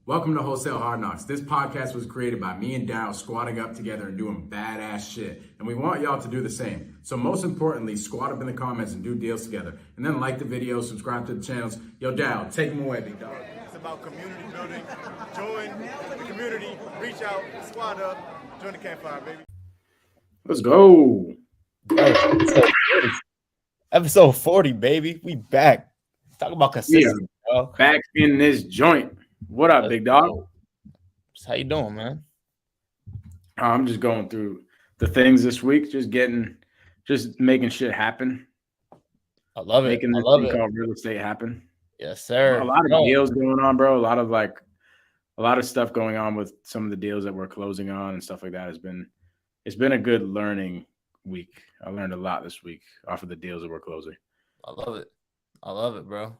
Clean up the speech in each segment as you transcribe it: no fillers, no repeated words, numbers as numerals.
Welcome to Wholesale Hardknocks. This podcast was created by me and Daryll squatting up together and doing badass shit. And we want y'all to do the same. So most importantly, squat up in the comments and do deals together. And then like the video, subscribe to the channels. Yo, Daryll, take them away, big dog. It's about community building. Join the community, reach out, squat up, join the campfire, baby. Let's go. Episode 40, baby. We back. Talk about consistency, bro. Back in this joint. What up, big dog? How you doing, man? I'm just going through the things this week, just making shit happen. I love it. Making this thing called real estate happen. Yes, sir. A lot of deals going on, bro. A lot of stuff going on with some of the deals that we're closing on and stuff like that. It's been a good learning week. I learned a lot this week off of the deals that we're closing. I love it, bro.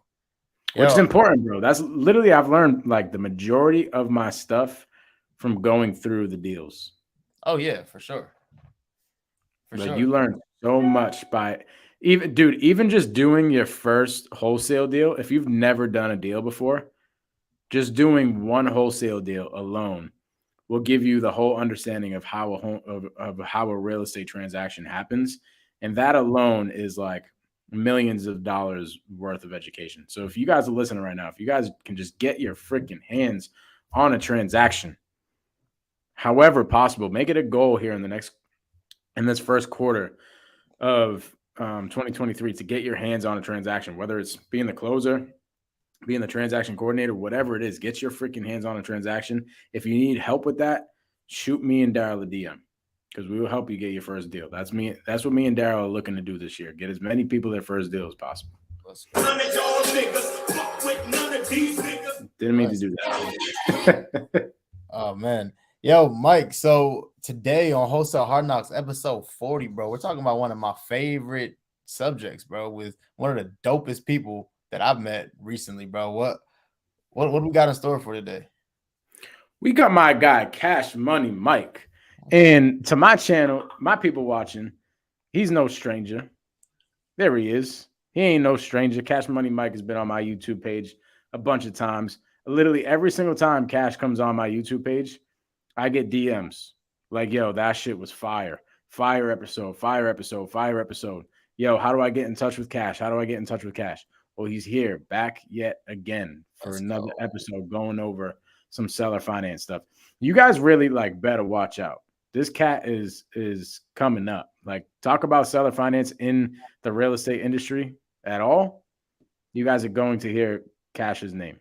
Which is important, bro. That's literally, I've learned like the majority of my stuff from going through the deals. Oh yeah, for sure. You learn so much by even just doing your first wholesale deal. If you've never done a deal before, just doing one wholesale deal alone will give you the whole understanding of how a real estate transaction happens. And that alone is like millions of dollars worth of education. So if you guys are listening right now, if you guys can just get your freaking hands on a transaction, however possible, make it a goal here in this first quarter of 2023 to get your hands on a transaction, whether it's being the closer, being the transaction coordinator, whatever it is, get your freaking hands on a transaction. If you need help with that, shoot me and Daryll a DM. Because we will help you get your first deal. That's me. That's what me and Daryll are looking to do this year. Get as many people their first deal as possible. Didn't mean to do that. Oh man. Yo, Mike. So today on Wholesale Hardknocks, episode 40, bro, we're talking about one of my favorite subjects, bro, with one of the dopest people that I've met recently, bro. What do we got in store for today? We got my guy, Kash Money Mike. And to my channel, my people watching, he's no stranger. There he is. He ain't no stranger. Kash Money Mike has been on my YouTube page a bunch of times. Literally every single time Kash comes on my YouTube page, I get DMs like, yo, that shit was fire. Fire episode, fire episode, fire episode. Yo, how do I get in touch with Kash? How do I get in touch with Kash? Well, he's here back yet again for another episode going over some seller finance stuff. You guys really better watch out. This cat is coming up. Like, talk about seller finance in the real estate industry at all. You guys are going to hear Kash's name.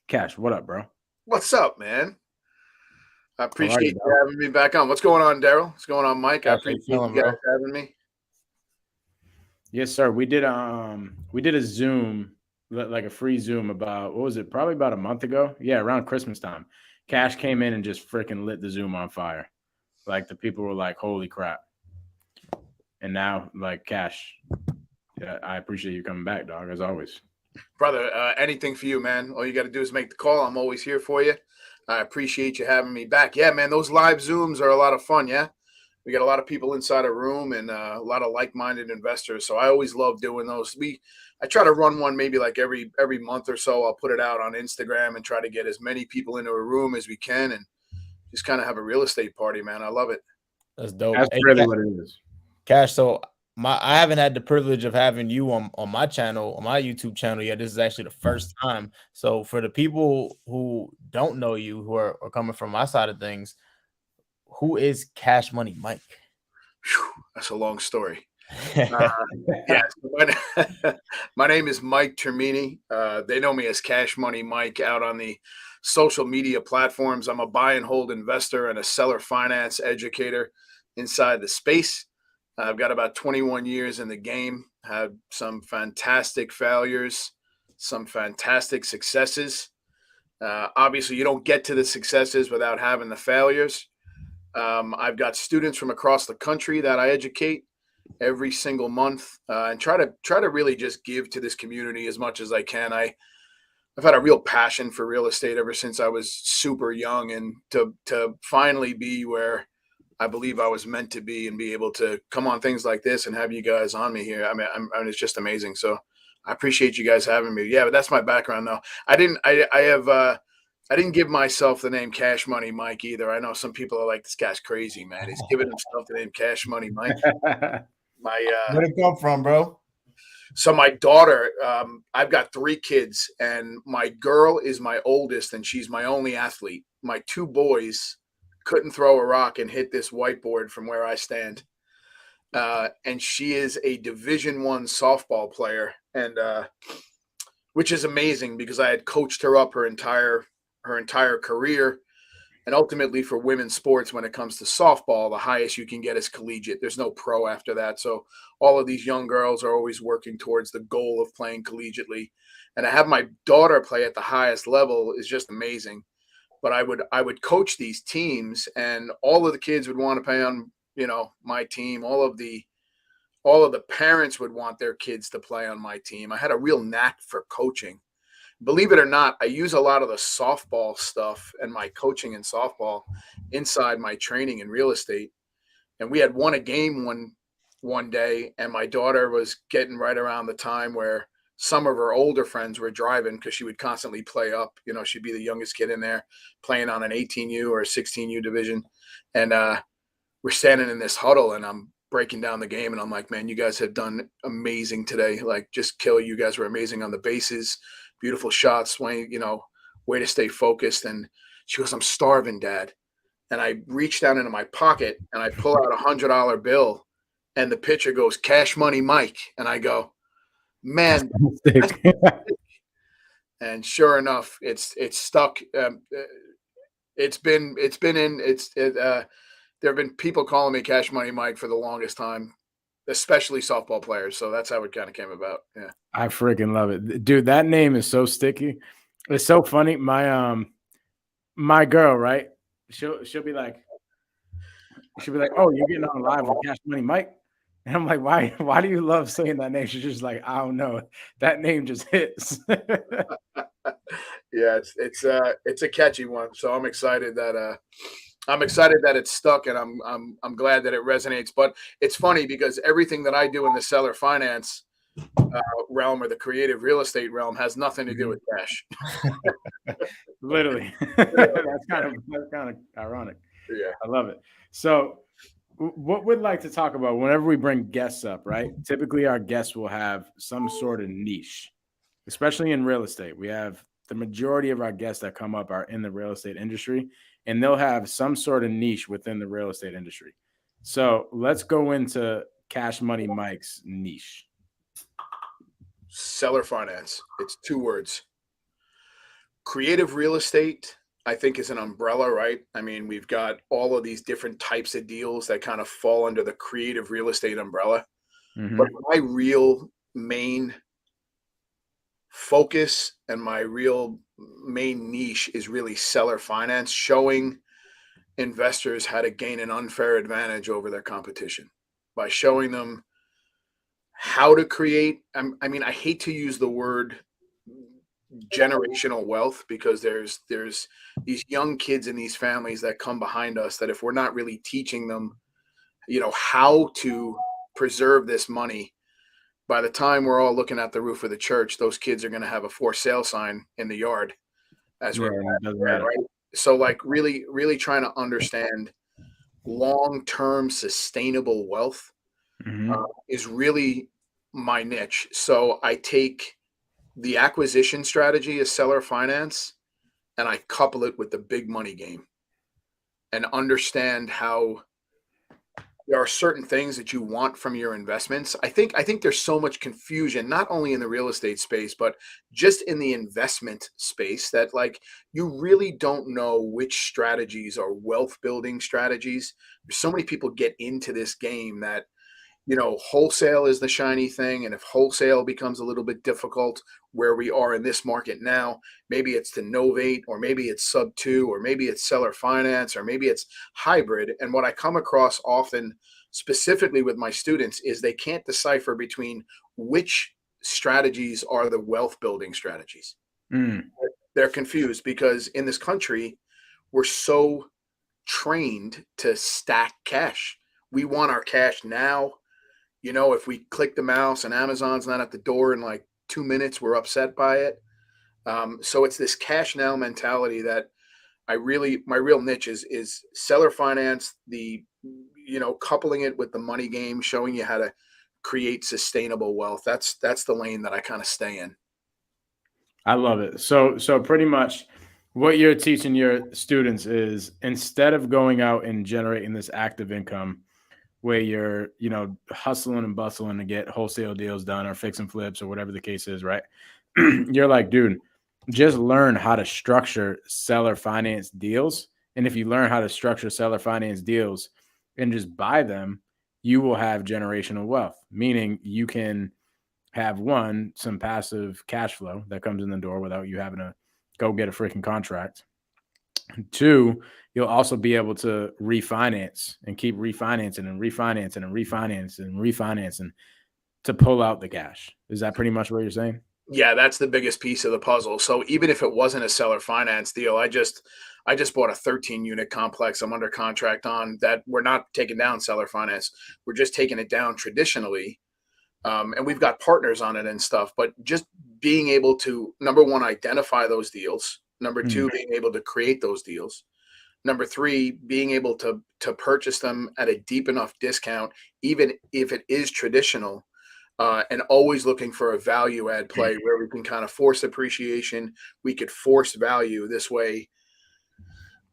Kash, what up, bro? What's up, man? I appreciate you having me back on. What's going on, Daryll? What's going on, Mike? I appreciate you guys having me. Yes, sir. We did a Zoom, like a free Zoom about, what was it? Probably about a month ago. Yeah, around Christmas time. Kash came in and just freaking lit the Zoom on fire. Like, the people were like, holy crap. And now, like, Kash, I appreciate you coming back, dog, as always. Brother, anything for you, man. All you got to do is make the call. I'm always here for you. I appreciate you having me back. Yeah, man, those live Zooms are a lot of fun, yeah? We got a lot of people inside a room and a lot of like-minded investors. So I always love doing those. I try to run one maybe like every month or so. I'll put it out on Instagram and try to get as many people into a room as we can and just kind of have a real estate party, man. I love it. That's dope. That's really what it is. Kash, so I haven't had the privilege of having you on my channel, on my YouTube channel yet. This is actually the first time. So for the people who don't know you, who are coming from my side of things, who is Kash Money Mike? Whew, that's a long story. My name is Mike Termini. They know me as Kash Money Mike out on the social media platforms. I'm a buy and hold investor and a seller finance educator inside the space. I've got about 21 years in the game, had some fantastic failures, some fantastic successes. Obviously, you don't get to the successes without having the failures. I've got students from across the country that I educate every single month and try to really just give to this community as much as I can. I've had a real passion for real estate ever since I was super young, and to finally be where I believe I was meant to be and be able to come on things like this and have you guys on me here. I mean, it's just amazing. So I appreciate you guys having me. Yeah, but that's my background though. I have I didn't give myself the name Cash Money Mike either. I know some people are like, this guy's crazy, man. He's giving himself the name Cash Money Mike. Where'd it come from, bro? So my daughter, I've got 3 kids, and my girl is my oldest, and she's my only athlete. My 2 boys couldn't throw a rock and hit this whiteboard from where I stand. And she is a Division I softball player, and which is amazing because I had coached her up her entire career. And ultimately for women's sports, when it comes to softball, the highest you can get is collegiate. There's no pro after that. So all of these young girls are always working towards the goal of playing collegiately. And to have my daughter play at the highest level is just amazing. But I would coach these teams, and all of the kids would want to play on, my team. All of the parents would want their kids to play on my team. I had a real knack for coaching. Believe it or not, I use a lot of the softball stuff and my coaching in softball inside my training in real estate. And we had won a game one day, and my daughter was getting right around the time where some of her older friends were driving because she would constantly play up. She'd be the youngest kid in there playing on an 18U or a 16U division. And we're standing in this huddle, and I'm breaking down the game, and I'm like, man, you guys have done amazing today. Like, just kill. You guys were amazing on the bases. Beautiful shots, Wayne, way to stay focused. And she goes, I'm starving, Dad. And I reach down into my pocket and I pull out $100 bill, and the pitcher goes, Cash Money Mike. And I go, man. And sure enough, it's stuck. There have been people calling me Cash Money Mike for the longest time, especially softball players. So that's how it kind of came about. Yeah. I freaking love it. Dude, that name is so sticky. It's so funny. My girl, right? She'll be like, oh, you're getting on live with Cash Money Mike. And I'm like, why do you love saying that name? She's just like, I don't know. That name just hits. Yeah, it's a catchy one. So I'm excited that it's stuck, and I'm glad that it resonates. But it's funny because everything that I do in the seller finance realm or the creative real estate realm has nothing to do with cash. Literally. That's kind of ironic. Yeah. I love it. So what we'd like to talk about whenever we bring guests up, right? Typically our guests will have some sort of niche, especially in real estate. We have the majority of our guests that come up are in the real estate industry, and they'll have some sort of niche within the real estate industry. So let's go into Cash Money Mike's niche. Seller finance. It's 2 words. Creative real estate, I think, is an umbrella, right? I mean, we've got all of these different types of deals that kind of fall under the creative real estate umbrella. Mm-hmm. But my real main focus and my real main niche is really seller finance, showing investors how to gain an unfair advantage over their competition by showing them how to create. I hate to use the word generational wealth because there's these young kids in these families that come behind us that if we're not really teaching them, how to preserve this money, by the time we're all looking at the roof of the church, those kids are going to have a for sale sign in the yard as we're right. So like really, really trying to understand long-term sustainable wealth is really my niche. So I take the acquisition strategy as seller finance and I couple it with the big money game and understand how there are certain things that you want from your investments. I think there's so much confusion, not only in the real estate space, but just in the investment space, that like you really don't know which strategies are wealth building strategies. There's so many people get into this game that, wholesale is the shiny thing. And if wholesale becomes a little bit difficult where we are in this market now, maybe it's to novate, or maybe it's sub 2, or maybe it's seller finance, or maybe it's hybrid. And what I come across often, specifically with my students, is they can't decipher between which strategies are the wealth building strategies. They're confused because in this country, we're so trained to stack cash. We want our cash now. If we click the mouse and Amazon's not at the door in like 2 minutes, we're upset by it. So it's this cash now mentality that my real niche is seller finance, coupling it with the money game, showing you how to create sustainable wealth. That's the lane that I kind of stay in. I love it. So pretty much what you're teaching your students is, instead of going out and generating this active income where you're, hustling and bustling to get wholesale deals done or fix and flips or whatever the case is, right? You're like, dude, just learn how to structure seller finance deals. And if you learn how to structure seller finance deals and just buy them, you will have generational wealth, meaning you can have some passive cash flow that comes in the door without you having to go get a freaking contract. Two, you'll also be able to refinance and keep refinancing and refinancing and refinancing and refinancing to pull out the cash. Is that pretty much what you're saying? Yeah, that's the biggest piece of the puzzle. So even if it wasn't a seller finance deal, I just bought a 13 unit complex I'm under contract on that we're not taking down seller finance. We're just taking it down traditionally. And we've got partners on it and stuff, but just being able to, number one, identify those deals. Number two, being able to create those deals. Number three, being able to purchase them at a deep enough discount, even if it is traditional, and always looking for a value add play where we can kind of force appreciation. We could force value this way.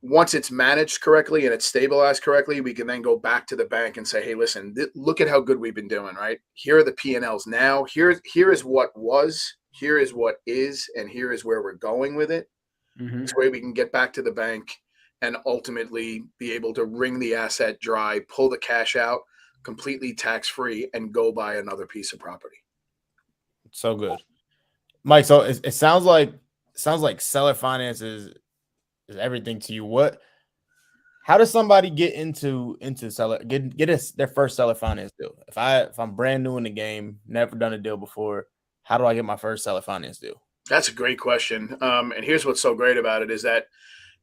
Once it's managed correctly and it's stabilized correctly, we can then go back to the bank and say, hey, listen, look at how good we've been doing, right? Here are the P&Ls now. Here is what was, here is what is, and here is where we're going with it. This way we can get back to the bank and ultimately be able to wring the asset dry, pull the cash out completely tax-free, and go buy another piece of property. So good. Mike, so it sounds like seller finance is everything to you. How does somebody get into seller their first seller finance deal? If I'm brand new in the game, never done a deal before, how do I get my first seller finance deal? That's a great question. And here's what's so great about it is that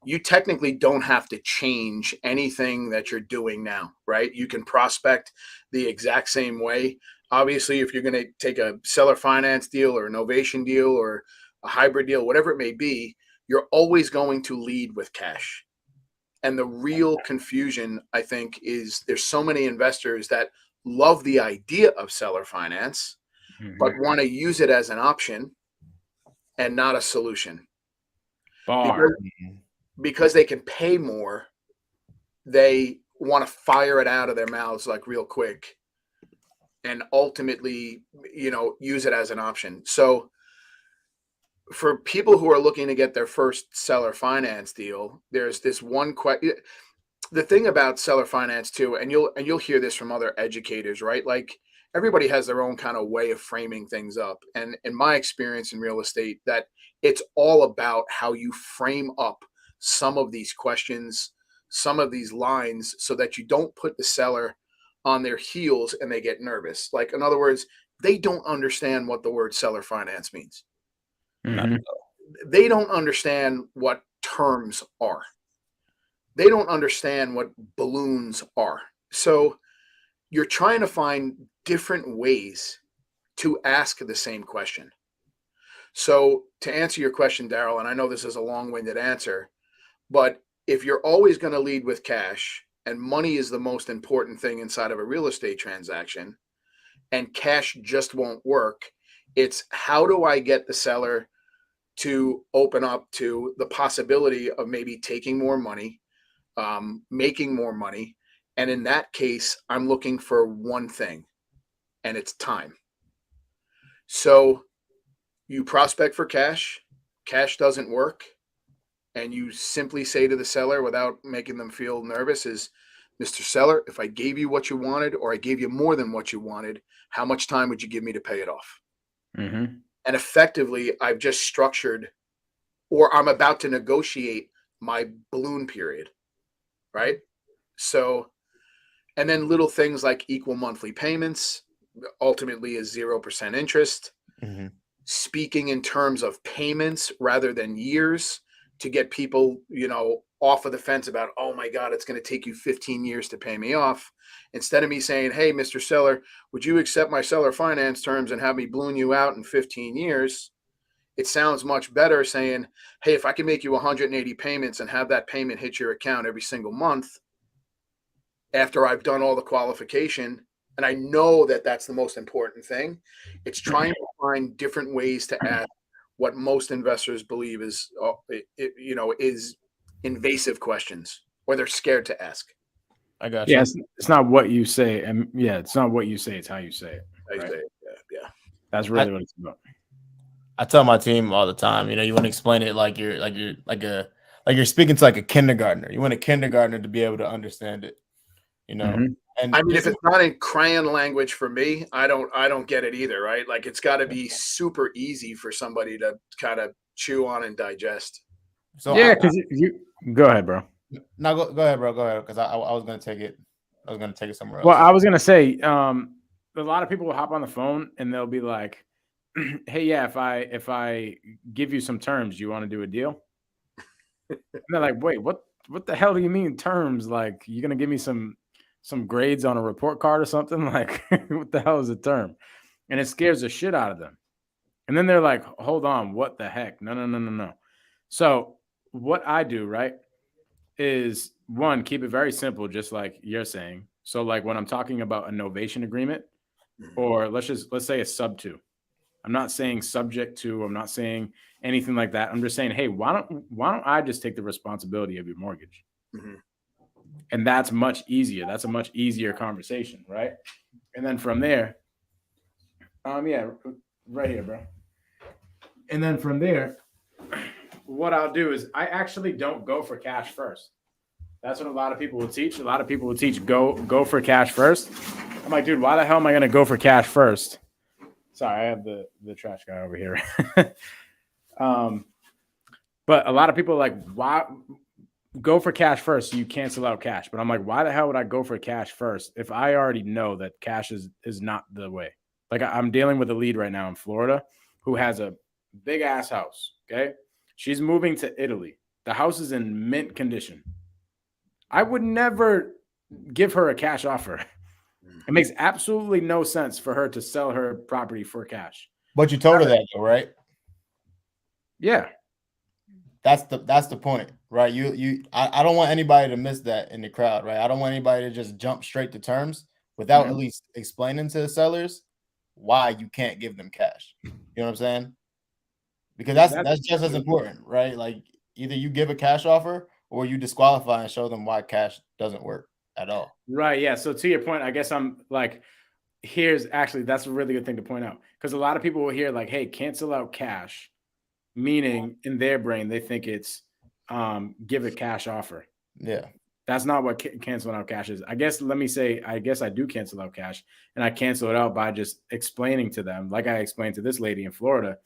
you technically don't have to change anything that you're doing now, right? You can prospect the exact same way. Obviously, if you're going to take a seller finance deal or an novation deal or a hybrid deal, whatever it may be, you're always going to lead with cash. And the real confusion, I think, is there's so many investors that love the idea of seller finance, but want to use it as an option and not a solution. Because they can pay more, they want to fire it out of their mouths like real quick and ultimately, use it as an option. So for people who are looking to get their first seller finance deal, there's this one question. The thing about seller finance too, and you'll hear this from other educators, right? Like everybody has their own kind of way of framing things up. And in my experience in real estate, that it's all about how you frame up some of these questions, some of these lines, so that you don't put the seller on their heels and they get nervous. Like, in other words, they don't understand what the word seller finance means. They don't understand what terms are. They don't understand what balloons are. So you're trying to find different ways to ask the same question. So to answer your question, Daryll, and I know this is a long-winded answer, but if you're always going to lead with cash and money is the most important thing inside of a real estate transaction and cash just won't work, it's how do I get the seller to open up to the possibility of maybe taking more money, making more money. And in that case, I'm looking for one thing, and it's time. So you prospect for cash, cash doesn't work, and you simply say to the seller without making them feel nervous is, Mr. Seller, if I gave you what you wanted or I gave you more than what you wanted, how much time would you give me to pay it off? And effectively, I've just structured, or I'm about to negotiate my balloon period, right? So, and then little things like equal monthly payments, ultimately is 0% interest. Speaking in terms of payments rather than years to get people, off of the fence about, oh my God, it's going to take you 15 years to pay me off. Instead of me saying, hey, Mr. Seller, would you accept my seller finance terms and have me balloon you out in 15 years? it sounds much better saying, hey, if I can make you 180 payments and have that payment hit your account every single month after I've done all the qualification, and I know that that's the most important thing, it's trying to find different ways to ask what most investors believe is, is invasive questions, or they're scared to ask. I got you. Yeah, it's not what you say, and yeah, it's not what you say; it's how you say it. I Right? say, yeah. That's really what it's about. I tell my team all the time, you want to explain it like you're speaking to like a kindergartner. You want a kindergartner to be able to understand it, Mhm. And I mean, if it's not in crayon language for me, I don't get it either, right? Like it's got to be super easy for somebody to kind of chew on and digest. so Yeah, because you go ahead, bro. no, go ahead, bro. Go ahead, because I was gonna take it. I was gonna take it somewhere else. Well, I was gonna say, a lot of people will hop on the phone and they'll be like, "Hey, yeah, if I give you some terms, you want to do a deal?" And they're like, "Wait, what the hell do you mean terms? Like, you gonna give me some grades on a report card or something? Like, what the hell is a term?" And it scares the shit out of them. And then they're like, "Hold on, what the heck? No, no, no, no, no." So what I do, right, is one, keep it very simple, just like you're saying. So like when I'm talking about a novation agreement, or let's say a sub to, I'm not saying subject to, I'm not saying anything like that. I'm just saying, hey, why don't I just take the responsibility of your mortgage? Mm-hmm. And that's much easier. That's a much easier conversation, right? And then from there, yeah, right here, bro. And then from there, what I'll do is I actually don't go for cash first. That's what a lot of people will teach. A lot of people will teach go for cash first. I'm like, dude, why the hell am I going to go for cash first? Sorry, I have the trash guy over here. But a lot of people are like, why go for cash first so you cancel out cash? But I'm like, why the hell would I go for cash first if I already know that cash is not the way? Like I'm dealing with a lead right now in Florida who has a big ass house. Okay. She's moving to Italy. The house is in mint condition. I would never give her a cash offer. It makes absolutely no sense for her to sell her property for cash. But you told her that though, right? Yeah. That's the point, right? I don't want anybody to miss that in the crowd, right? I don't want anybody to just jump straight to terms without at least explaining to the sellers why you can't give them cash. You know what I'm saying? Because that's just as important, right? Like either you give a cash offer or you disqualify and show them why cash doesn't work at all. Right. Yeah. So to your point, I guess I'm like, that's a really good thing to point out, because a lot of people will hear like, hey, cancel out cash, meaning in their brain, they think it's give a cash offer. Yeah. That's not what canceling out cash is. I guess I do cancel out cash, and I cancel it out by just explaining to them, like I explained to this lady in Florida,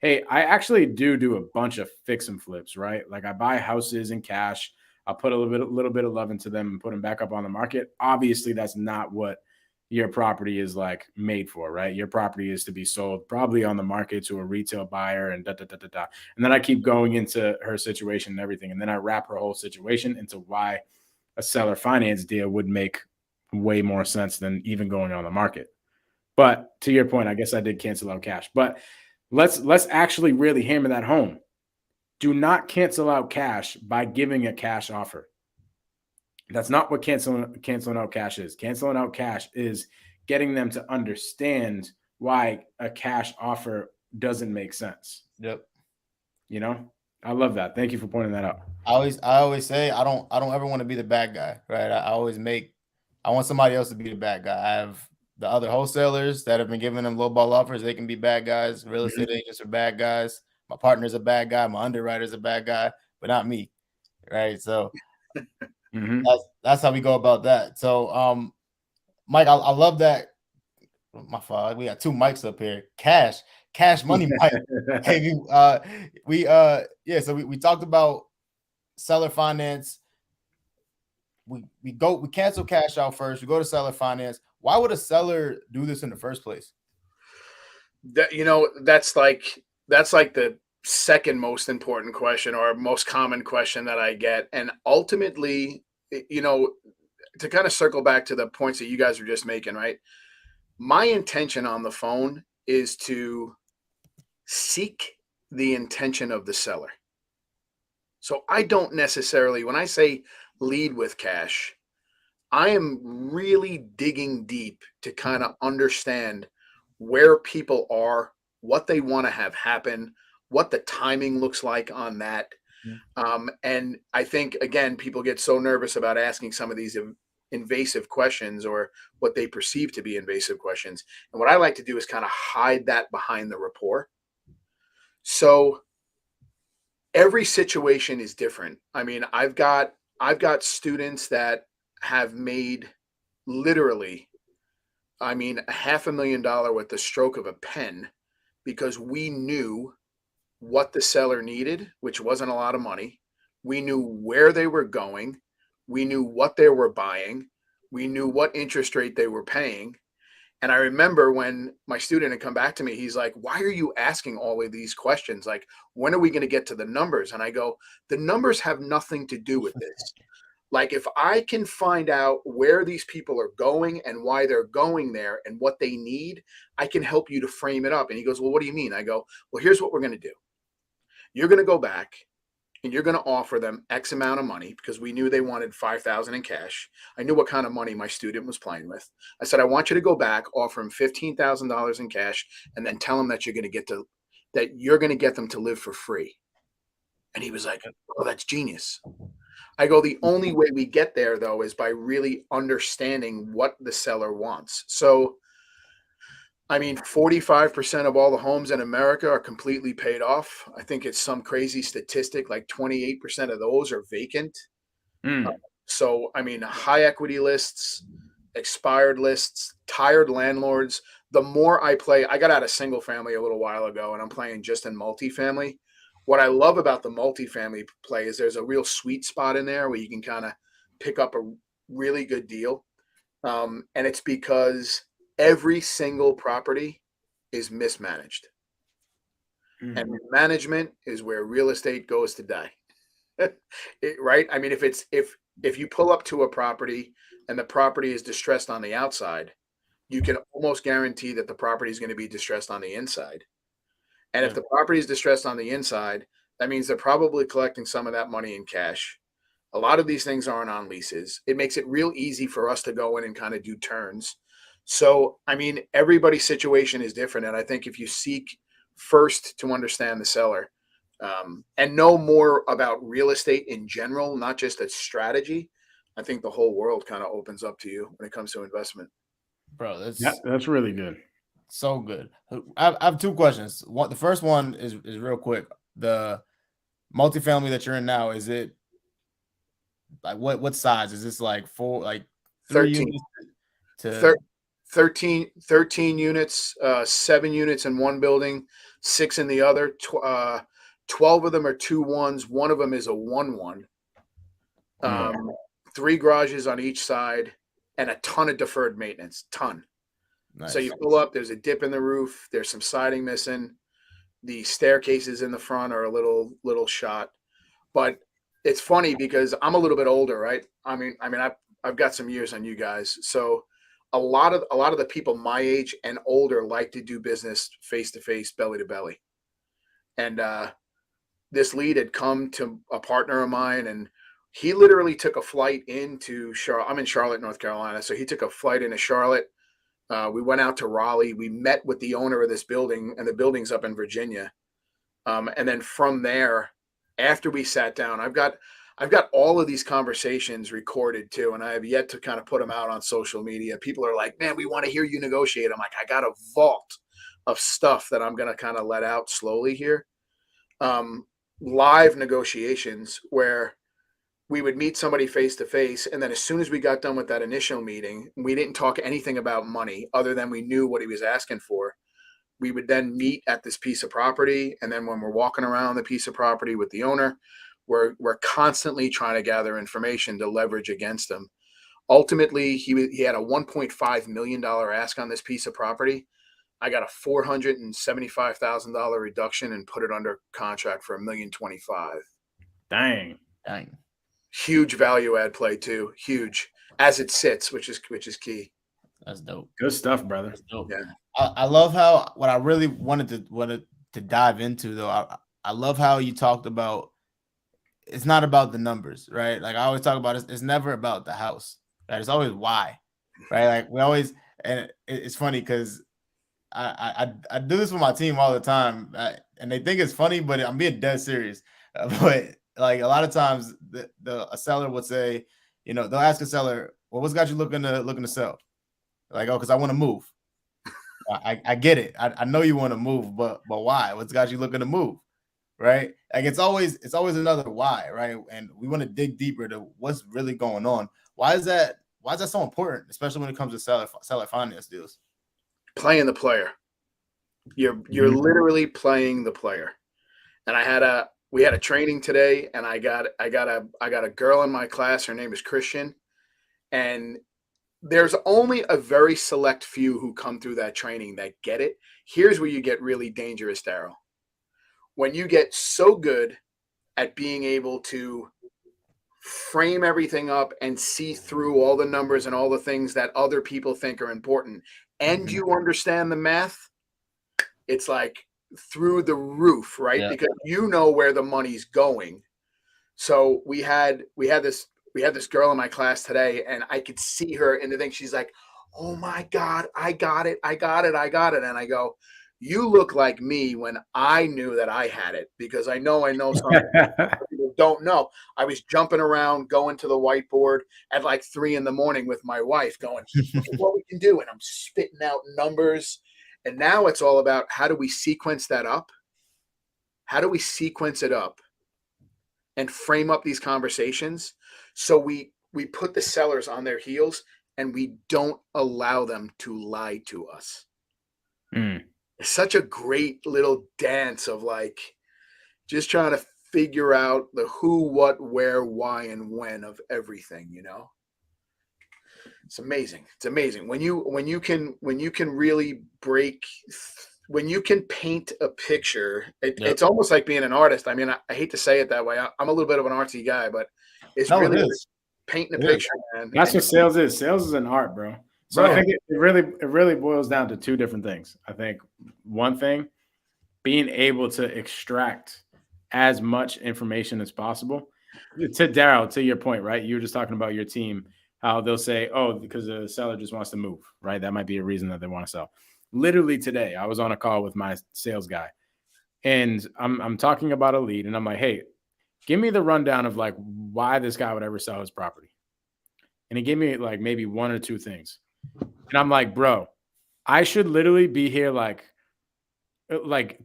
hey, I actually do a bunch of fix and flips, right? Like I buy houses in cash. I'll put a little bit of love into them and put them back up on the market. Obviously, that's not what your property is like made for, right? Your property is to be sold probably on the market to a retail buyer and da da da da da. And then I keep going into her situation and everything, and then I wrap her whole situation into why a seller finance deal would make way more sense than even going on the market. But to your point, I guess I did cancel out cash. But let's actually really hammer that home. Do not cancel out cash by giving a cash offer. That's not what canceling out cash is. Canceling out cash is getting them to understand why a cash offer doesn't make sense. Yep. I love that. Thank you for pointing that out. I always say I don't ever want to be the bad guy, right? I want somebody else to be the bad guy. I have the other wholesalers that have been giving them low ball offers. They can be bad guys. Real estate agents are bad guys. My partner's a bad guy. My underwriter's a bad guy, but not me, right? So that's how we go about that. So, Mike, I love that. My fault. We got two mics up here. Cash Money Mike. Hey, so we talked about seller finance. We cancel cash out first. We go to seller finance. Why would a seller do this in the first place? That's like the second most important question or most common question that I get. And ultimately, to kind of circle back to the points that you guys were just making, right? My intention on the phone is to seek the intention of the seller. So I don't necessarily, when I say lead with cash, I am really digging deep to kind of understand where people are, what they want to have happen, what the timing looks like on that. And I think, again, people get so nervous about asking some of these invasive questions or what they perceive to be invasive questions. And what I like to do is kind of hide that behind the rapport. So every situation is different. I mean, I've got students that have made literally, I mean, $500,000 with the stroke of a pen because we knew what the seller needed, which wasn't a lot of money. We knew where they were going. We knew what they were buying. We knew what interest rate they were paying. And I remember when my student had come back to me, he's like, why are you asking all of these questions? Like, when are we going to get to the numbers? And I go, the numbers have nothing to do with this. Like, if I can find out where these people are going and why they're going there and what they need, I can help you to frame it up. And he goes, well, what do you mean? I go, well, here's what we're going to do. You're going to go back and you're going to offer them X amount of money because we knew they wanted $5,000 in cash. I knew what kind of money my student was playing with. I said, I want you to go back, offer them $15,000 in cash, and then tell them that you're going to get them to live for free. And he was like, oh, that's genius. I go, the only way we get there, though, is by really understanding what the seller wants. So, I mean, 45% of all the homes in America are completely paid off. I think it's some crazy statistic, like 28% of those are vacant. So, I mean, high equity lists, expired lists, tired landlords. The more I play, I got out of single family a little while ago and I'm playing just in multifamily. What I love about the multifamily play is there's a real sweet spot in there where you can kind of pick up a really good deal. And it's because every single property is mismanaged. And management is where real estate goes to die. Right? I mean, if you pull up to a property and the property is distressed on the outside, you can almost guarantee that the property is going to be distressed on the inside. And if the property is distressed on the inside, that means they're probably collecting some of that money in cash. A lot of these things aren't on leases. It makes it real easy for us to go in and kind of do turns. So, I mean, everybody's situation is different. And I think if you seek first to understand the seller and know more about real estate in general, not just a strategy, I think the whole world kind of opens up to you when it comes to investment. Bro, that's really good. So good. I have two questions. The first one is real quick. The multifamily that you're in now, is it like what size? Is this like 3 units to 13 units, 7 units in one building, 6 in the other. 12 of them are 2-1s. One of them is a 1-1. 3 garages on each side and a ton of deferred maintenance. Ton. Nice. So you pull up, there's a dip in the roof, there's some siding missing. The staircases in the front are a little shot. But it's funny because I'm a little bit older, right? I mean I've got some years on you guys. So a lot of the people my age and older like to do business face to face, belly to belly. And this lead had come to a partner of mine, and he literally took a flight into Charlotte. I'm in Charlotte, North Carolina. So he took a flight into Charlotte. We went out to Raleigh. We met with the owner of this building, and the building's up in Virginia. And then from there, after we sat down, I've got all of these conversations recorded too, and I have yet to kind of put them out on social media. People are like, man, we want to hear you negotiate. I'm like, I got a vault of stuff that I'm going to kind of let out slowly here. Live negotiations where we would meet somebody face to face. And then as soon as we got done with that initial meeting, we didn't talk anything about money other than we knew what he was asking for. We would then meet at this piece of property. And then when we're walking around the piece of property with the owner, we're constantly trying to gather information to leverage against him. Ultimately, he had a $1.5 million ask on this piece of property. I got a $475,000 reduction and put it under contract for $1,025,000. Dang. Huge value add play too. Huge as it sits, which is key. That's dope. Good stuff, brother. That's dope. Yeah. I love how what I really wanted to dive into though. I love how you talked about it's not about the numbers, right? Like I always talk about it's never about the house, right? It's always why, right? Like we always, and it's funny because I do this with my team all the time, and they think it's funny, but I'm being dead serious. But like a lot of times, a seller would say, they'll ask a seller, "Well, what's got you looking to sell?" Like, "Oh, because I want to move." I get it. I know you want to move, but why? What's got you looking to move? Right? Like it's always another why, right? And we want to dig deeper to what's really going on. Why is that so important, especially when it comes to seller finance deals? Playing the player. You're literally playing the player. And we had a training today, and I got a girl in my class. Her name is Christian, and there's only a very select few who come through that training that get it. Here's where you get really dangerous, Daryl. When you get so good at being able to frame everything up and see through all the numbers and all the things that other people think are important, and you understand the math, it's like through the roof, right? Yeah. Because you know where the money's going. So we had this girl in my class today, and I could see her in the thing. She's like, "Oh my God, I got it. And I go, "You look like me when I knew that I had it, because I know something people don't know." I was jumping around, going to the whiteboard at like 3 a.m. with my wife going, "What we can do." And I'm spitting out numbers. And now it's all about how do we sequence that up? How do we sequence it up and frame up these conversations so we put the sellers on their heels and we don't allow them to lie to us? It's such a great little dance of like just trying to figure out the who, what, where, why, and when of everything, It's amazing. It's amazing when you can really when you can paint a picture. It's almost like being an artist. I mean, I hate to say it that way. I'm a little bit of an artsy guy, but it's really painting a picture, man. That's what sales is. Sales is an art, bro. So I think it really boils down to two different things. I think one thing, being able to extract as much information as possible. To Daryl, to your point, right? You were just talking about your team, how they'll say, "Oh, because the seller just wants to move," right? That might be a reason that they want to sell. Literally today, I was on a call with my sales guy, and I'm talking about a lead, and I'm like, "Hey, give me the rundown of like why this guy would ever sell his property." And he gave me like maybe one or two things, and I'm like, "Bro, I should literally be here like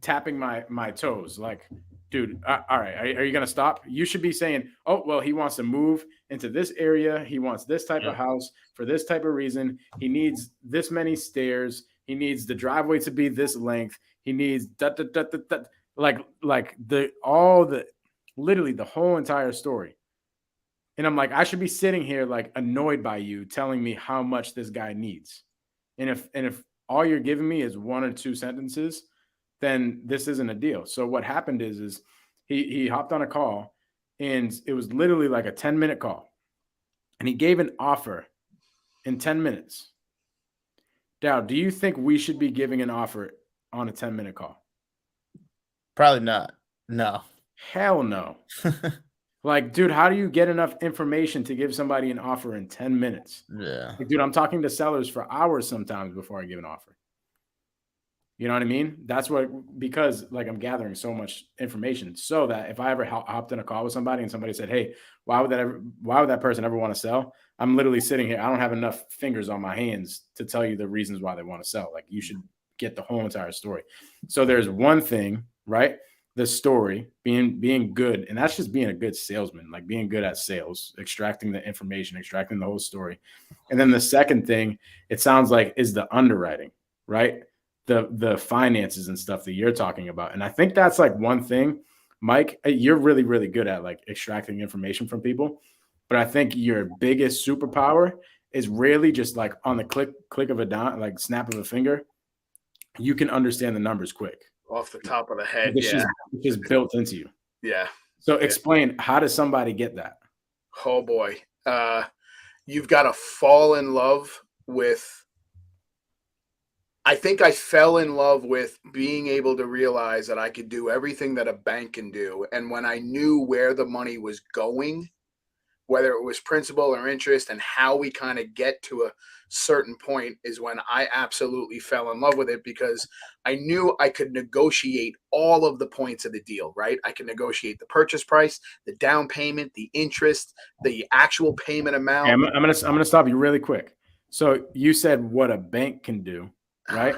tapping my toes, like." Dude, all right, are you going to stop? You should be saying, "Oh, well, he wants to move into this area. He wants this type of house for this type of reason. He needs this many stairs. He needs the driveway to be this length. He needs literally the whole entire story." And I'm like, I should be sitting here like annoyed by you telling me how much this guy needs. And if all you're giving me is one or two sentences, then this isn't a deal. So what happened is he hopped on a call, and it was literally like a 10-minute call, and he gave an offer in 10 minutes. Dow, do you think we should be giving an offer on a 10-minute call? Probably not. No. Hell no. Like, dude, how do you get enough information to give somebody an offer in 10 minutes? Yeah. Like, dude, I'm talking to sellers for hours sometimes before I give an offer. You know what I mean? That's because like I'm gathering so much information so that if I ever hopped in a call with somebody and somebody said, "Hey, why would that person ever want to sell?" I'm literally sitting here. I don't have enough fingers on my hands to tell you the reasons why they want to sell. Like, you should get the whole entire story. So there's one thing, right? The story, being good. And that's just being a good salesman, like being good at sales, extracting the information, extracting the whole story. And then the second thing, it sounds like, is the underwriting, right? The finances and stuff that you're talking about. And I think that's like one thing, Mike, you're really, really good at like extracting information from people. But I think your biggest superpower is really just like on the click of a dime, like snap of a finger, you can understand the numbers quick. Off the top of the head. It's just built into you. Yeah. So explain, how does somebody get that? Oh boy. You've got to fall in love with I think I fell in love with being able to realize that I could do everything that a bank can do. And when I knew where the money was going, whether it was principal or interest, and how we kind of get to a certain point, is when I absolutely fell in love with it, because I knew I could negotiate all of the points of the deal, right? I could negotiate the purchase price, the down payment, the interest, the actual payment amount. Okay, I'm gonna stop you really quick. So you said what a bank can do, right?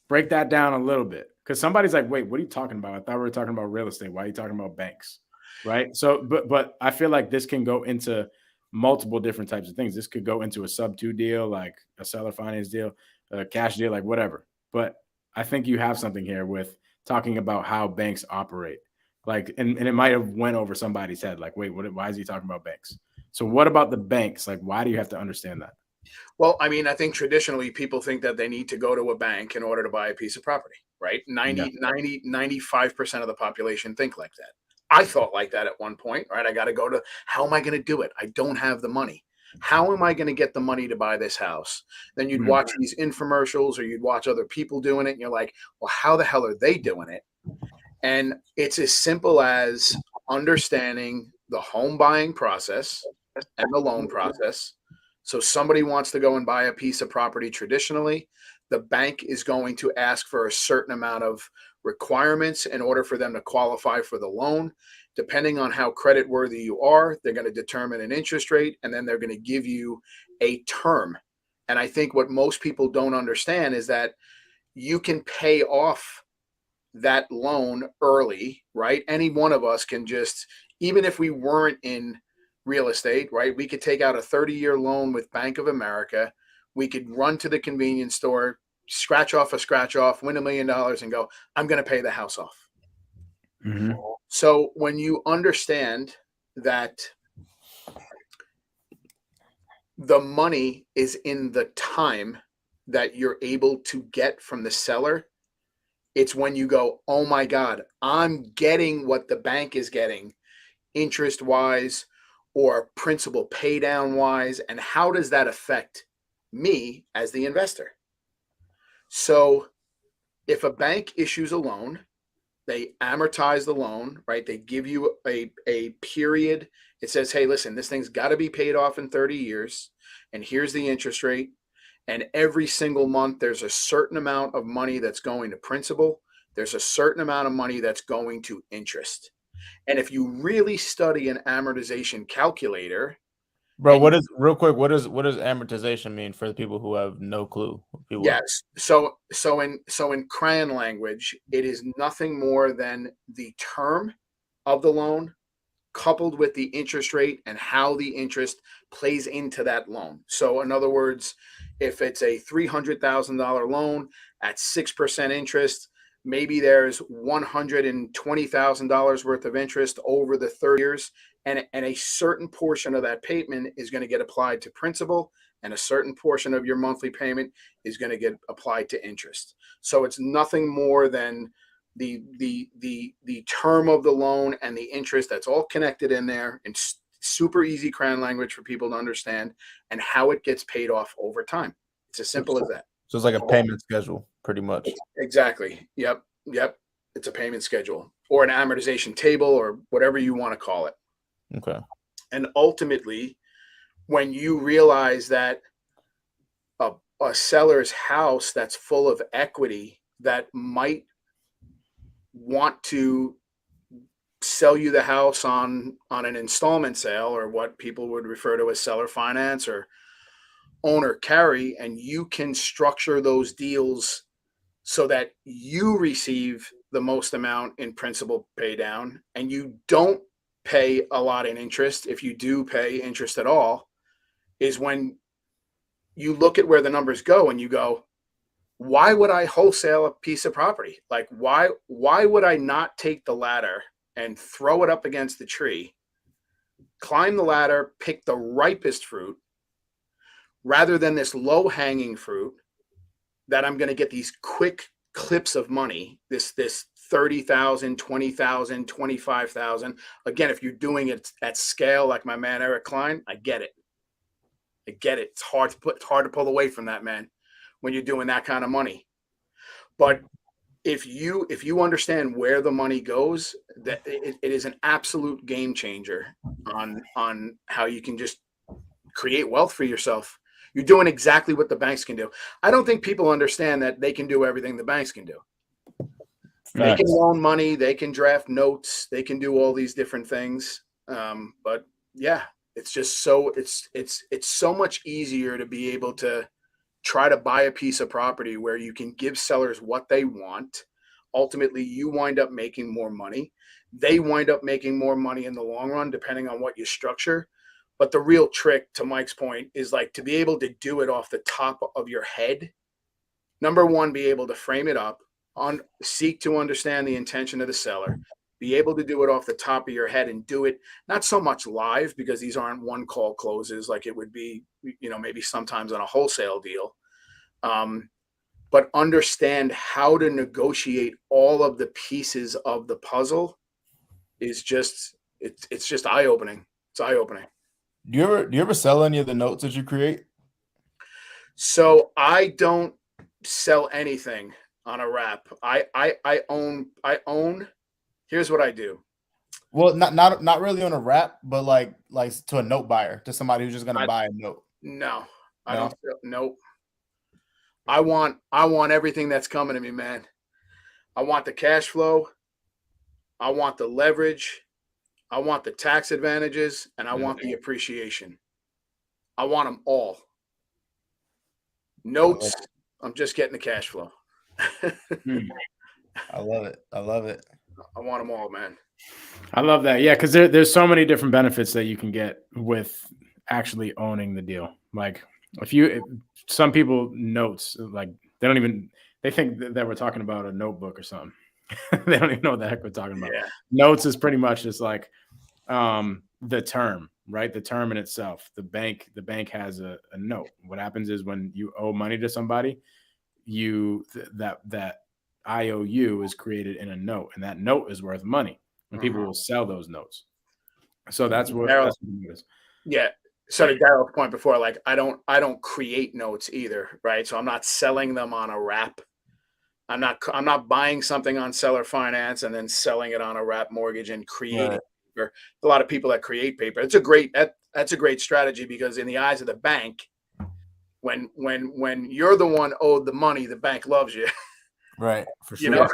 Break that down a little bit, because somebody's like, wait, what are you talking about? I thought we were talking about real estate. Why are you talking about banks? Right. So, but I feel like this can go into multiple different types of things. This could go into a sub two deal, like a seller finance deal, a cash deal, like whatever. But I think you have something here with talking about how banks operate. Like, and it might have went over somebody's head. Like, wait, why is he talking about banks? So what about the banks? Like, why do you have to understand that? Well, I mean, I think traditionally people think that they need to go to a bank in order to buy a piece of property, right? Yeah. 95% of the population think like that. I thought like that at one point, right? I got to go to, how am I going to do it? I don't have the money. How am I going to get the money to buy this house? Then you'd watch these infomercials, or you'd watch other people doing it, and you're like, well, how the hell are they doing it? And it's as simple as understanding the home buying process and the loan process. So somebody wants to go and buy a piece of property traditionally, the bank is going to ask for a certain amount of requirements in order for them to qualify for the loan. Depending on how credit worthy you are, they're going to determine an interest rate, and then they're going to give you a term. And I think what most people don't understand is that you can pay off that loan early, right? Any one of us can just, even if we weren't in real estate, right? We could take out a 30-year loan with Bank of America. We could run to the convenience store, scratch off, win $1 million, and go, I'm going to pay the house off. Mm-hmm. So when you understand that the money is in the time that you're able to get from the seller, it's when you go, oh my God, I'm getting what the bank is getting interest wise or principal pay down wise. And how does that affect me as the investor? So if a bank issues a loan, they amortize the loan, right? They give you a period. It says, hey, listen, this thing's got to be paid off in 30 years. And here's the interest rate. And every single month, there's a certain amount of money that's going to principal. There's a certain amount of money that's going to interest. And if you really study an amortization calculator, bro, what is amortization mean for the people who have no clue? Yes. So in crayon language, it is nothing more than the term of the loan coupled with the interest rate and how the interest plays into that loan. So in other words, if it's a $300,000 loan at 6% interest, maybe there's $120,000 worth of interest over the 30 years, and a certain portion of that payment is going to get applied to principal, and a certain portion of your monthly payment is going to get applied to interest. So it's nothing more than the term of the loan and the interest, that's all connected in there in super easy crayon language for people to understand, and how it gets paid off over time. It's as simple as that. So it's like a payment schedule, pretty much. Exactly. Yep. It's a payment schedule or an amortization table or whatever you want to call it. Okay. And ultimately, when you realize that a seller's house that's full of equity that might want to sell you the house on an installment sale, or what people would refer to as seller finance or owner carry, and you can structure those deals so that you receive the most amount in principal pay down and you don't pay a lot in interest, if you do pay interest at all, is when you look at where the numbers go and you go, why would I wholesale a piece of property? Like, why would I not take the ladder and throw it up against the tree, climb the ladder, pick the ripest fruit, rather than this low-hanging fruit that I'm going to get these quick clips of money, this 30,000, 20,000, 25,000. Again, if you're doing it at scale, like my man Eric Klein, I get it. It's hard to pull away from that, man, when you're doing that kind of money. But if you understand where the money goes, that it is an absolute game changer on how you can just create wealth for yourself. You're doing exactly what the banks can do. I don't think people understand that they can do everything the banks can do. They can loan money, they can draft notes, they can do all these different things. But yeah, it's just it's so much easier to be able to try to buy a piece of property where you can give sellers what they want. Ultimately, you wind up making more money. They wind up making more money in the long run, depending on what you structure. But the real trick, to Mike's point, is like to be able to do it off the top of your head. Number one, be able to frame it up, seek to understand the intention of the seller, be able to do it off the top of your head and do it not so much live, because these aren't one call closes like it would be, maybe sometimes on a wholesale deal. But understand how to negotiate all of the pieces of the puzzle is just it's just eye-opening. It's eye-opening. Do you ever sell any of the notes that you create? So I don't sell anything on a wrap. I own. Here's what I do. Well, not really on a wrap, but like to a note buyer, to somebody who's just gonna buy a note. No, I don't. Nope. I want everything that's coming to me, man. I want the cash flow. I want the leverage. I want the tax advantages, and I want the appreciation. I want them all. Notes, I'm just getting the cash flow. I love it. I love it. I want them all, man. I love that. Yeah, because there's so many different benefits that you can get with actually owning the deal. Like some people notes, like they think that we're talking about a notebook or something. They don't even know what the heck we're talking about. Yeah. Notes is pretty much just like the term, right? The term in itself. The bank has a note. What happens is when you owe money to somebody, that IOU is created in a note, and that note is worth money, and people will sell those notes. So that's what it is. Yeah. So to Daryl's point before, like I don't create notes either, right? So I'm not selling them on a wrap. I'm not buying something on seller finance and then selling it on a wrap mortgage and creating paper. A lot of people that create paper. That's a great strategy, because in the eyes of the bank, when you're the one owed the money, the bank loves you. Right, for sure.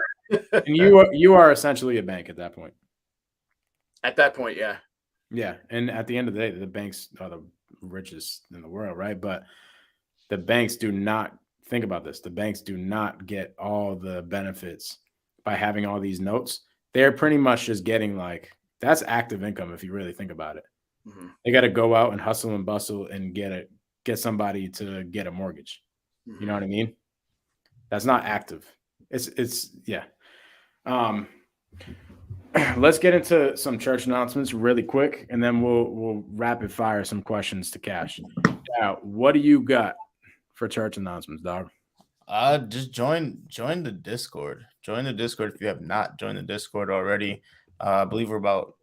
And you are essentially a bank at that point. At that point, yeah. Yeah, and at the end of the day, the banks are the richest in the world, right? But the banks do not think about this. The banks do not get all the benefits by having all these notes. They're pretty much just getting that's active income if you really think about it. Mm-hmm. They got to go out and hustle and bustle and get somebody to get a mortgage. Mm-hmm. You know what I mean? That's not active. It's yeah. Let's get into some church announcements really quick, and then we'll rapid fire some questions to Kash. Now, what do you got for church announcements, dog? Just join the Discord. Join the Discord if you have not joined the Discord already. I believe we're about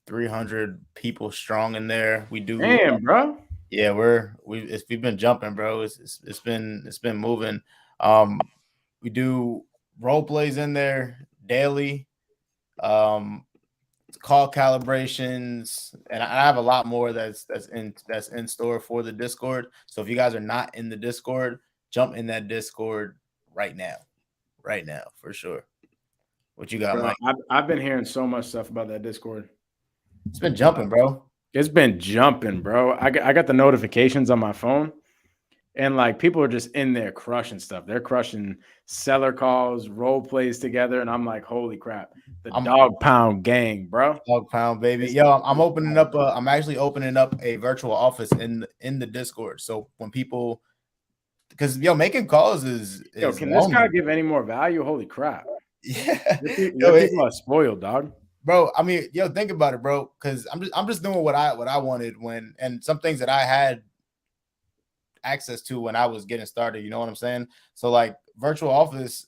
300 people strong in there. We do. Damn, bro. Yeah, we've been jumping, bro. It's been moving. We do role plays in there daily. Call calibrations, and I have a lot more that's in store for the Discord. So if you guys are not in the Discord, jump in that Discord right now for sure. What you got, bro, Mike? I've been hearing so much stuff about that Discord. It's been jumping, bro. It's been jumping, bro. I got the notifications on my phone, and people are just in there crushing stuff. They're crushing seller calls, role plays together, and I'm like, holy crap, dog pound gang, bro. Dog pound, baby. Yo, I'm actually opening up a virtual office in the Discord. So when people, because making calls is can this guy give any more value? Holy crap. Yeah. People are spoiled, dog. Bro, I mean, think about it, bro. Because I'm just doing what I wanted and some things that I had access to when I was getting started. You know what I'm saying? So virtual office,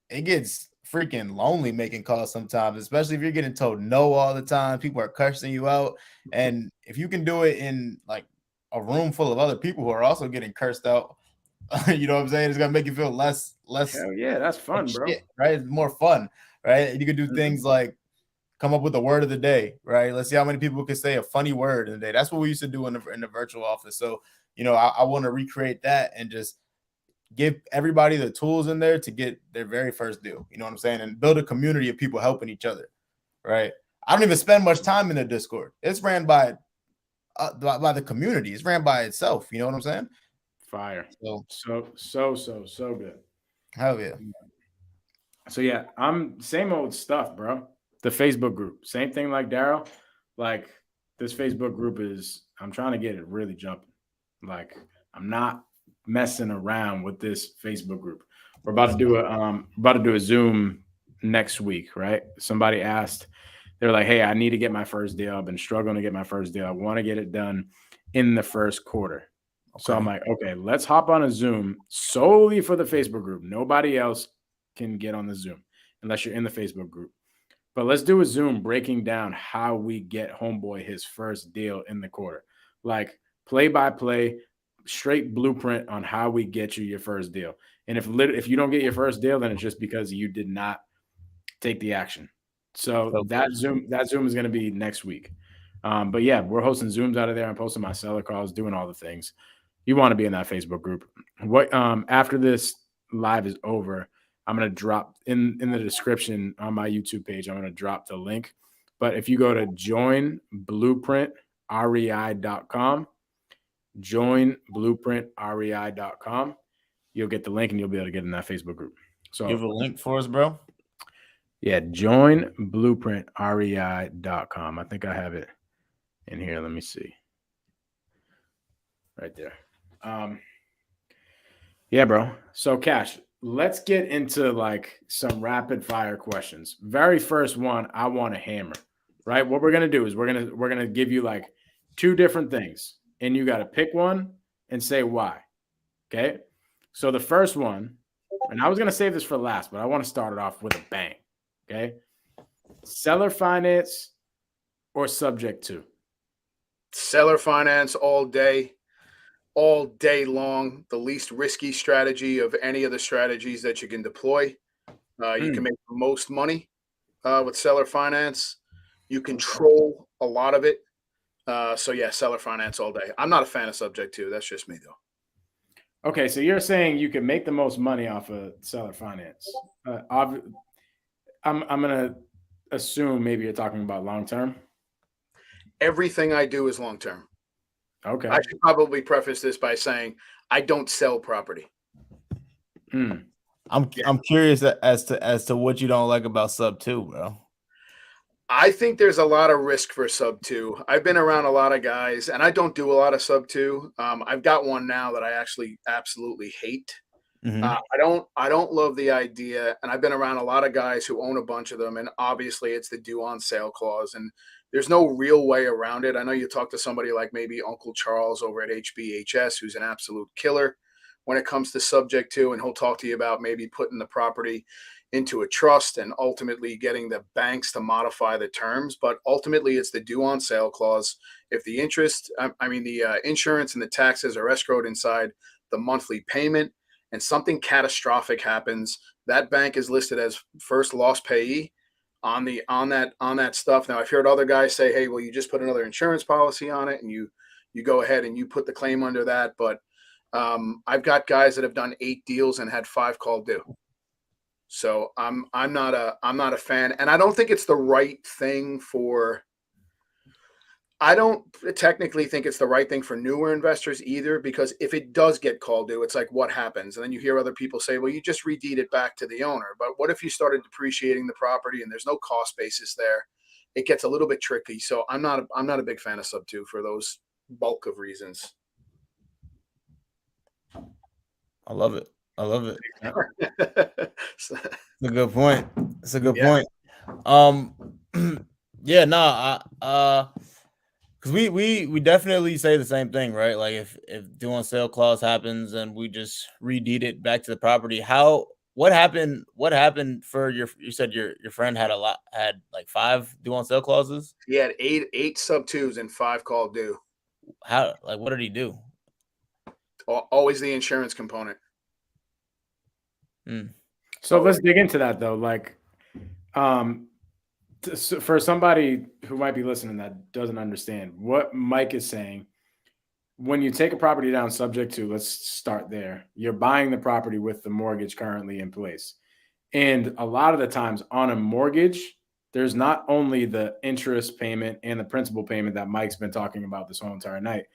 it gets freaking lonely making calls sometimes, especially if you're getting told no all the time. People are cursing you out, and if you can do it in a room full of other people who are also getting cursed out You know what I'm saying? It's gonna make you feel less. Hell yeah, that's fun, bro. Shit, right? It's more fun, right? And you can do things like come up with the word of the day, right? Let's see how many people can say a funny word in the day. That's what we used to do in the virtual office. So, I want to recreate that and just give everybody the tools in there to get their very first deal. You know what I'm saying? And build a community of people helping each other, right? I don't even spend much time in the Discord. It's ran by the community. It's ran by itself. You know what I'm saying? Fire. So good. Hell yeah. So yeah, I'm same old stuff, bro. The Facebook group, same thing like Daryl. Like this Facebook group I'm trying to get it really jumping. Like I'm not messing around with this Facebook group. We're about to do a Zoom next week, right? Somebody asked, they're like, hey, I need to get my first deal. I've been struggling to get my first deal. I want to get it done in the first quarter. Okay. So I'm like, okay, let's hop on a Zoom solely for the Facebook group. Nobody else can get on the Zoom unless you're in the Facebook group. But let's do a Zoom breaking down how we get homeboy his first deal in the quarter. Like play by play, straight blueprint on how we get you your first deal. And if you don't get your first deal, then it's just because you did not take the action. So that Zoom is going to be next week. But yeah, we're hosting Zooms out of there. I'm posting my seller calls, doing all the things. You want to be in that Facebook group. After this live is over, I'm going to drop in the description on my YouTube page. I'm going to drop the link. But if you go to joinblueprintrei.com, joinblueprintrei.com, you'll get the link and you'll be able to get in that Facebook group. So give a link for us, bro. Yeah, joinblueprintrei.com. I think I have it in here. Let me see. Right there. Yeah, bro. So Kash, let's get into like some rapid fire questions. Very first one, I want to hammer. Right? What we're going to do is we're going to give you like two different things and you got to pick one and say why. Okay? So the first one, and I was going to save this for last, but I want to start it off with a bang. Okay. Seller finance or subject to? Seller finance all day long. The least risky strategy of any of the strategies that you can deploy. You can make the most money with seller finance. You control a lot of it. So yeah, seller finance all day. I'm not a fan of subject to. That's just me though. Okay, so you're saying you can make the most money off of seller finance. I'm gonna assume maybe you're talking about long term. Everything I do is long term. Okay. I should probably preface this by saying I don't sell property. I'm curious as to what you don't like about sub 2, bro. I think there's a lot of risk for sub 2. I've been around a lot of guys, and I don't do a lot of sub 2. I've got one now that I actually absolutely hate. Mm-hmm. I don't love the idea, and I've been around a lot of guys who own a bunch of them, and obviously it's the due on sale clause, and there's no real way around it. I know you talk to somebody like maybe Uncle Charles over at HBHS, who's an absolute killer when it comes to subject to, and he'll talk to you about maybe putting the property into a trust and ultimately getting the banks to modify the terms. But ultimately, it's the due on sale clause. If the the insurance and the taxes are escrowed inside the monthly payment, and something catastrophic happens, that bank is listed as first loss payee on that stuff. Now, I've heard other guys say, hey, well, you just put another insurance policy on it and you go ahead and you put the claim under that. But I've got guys that have done 8 deals and had 5 called due. So I'm not a fan, and I don't think it's the right thing for. I don't technically think it's the right thing for newer investors either, because if it does get called due, it's like, what happens? And then you hear other people say, well, you just redeed it back to the owner. But what if you started depreciating the property and there's no cost basis there? It gets a little bit tricky. So I'm not a big fan of sub 2 for those bulk of reasons. I love it. It's a good point. It's a good point. Yeah, no, because we definitely say the same thing, right? Like if due on sale clause happens and we just redeed it back to the property, what happened for you said your friend had like 5 due on sale clauses? He had 8 sub 2s and 5 called due. What did he do? Always the insurance component. So let's dig into that though. Like, for somebody who might be listening that doesn't understand what Mike is saying, when you take a property down subject to, let's start there. You're buying the property with the mortgage currently in place. And a lot of the times on a mortgage, there's not only the interest payment and the principal payment that Mike's been talking about this whole entire night,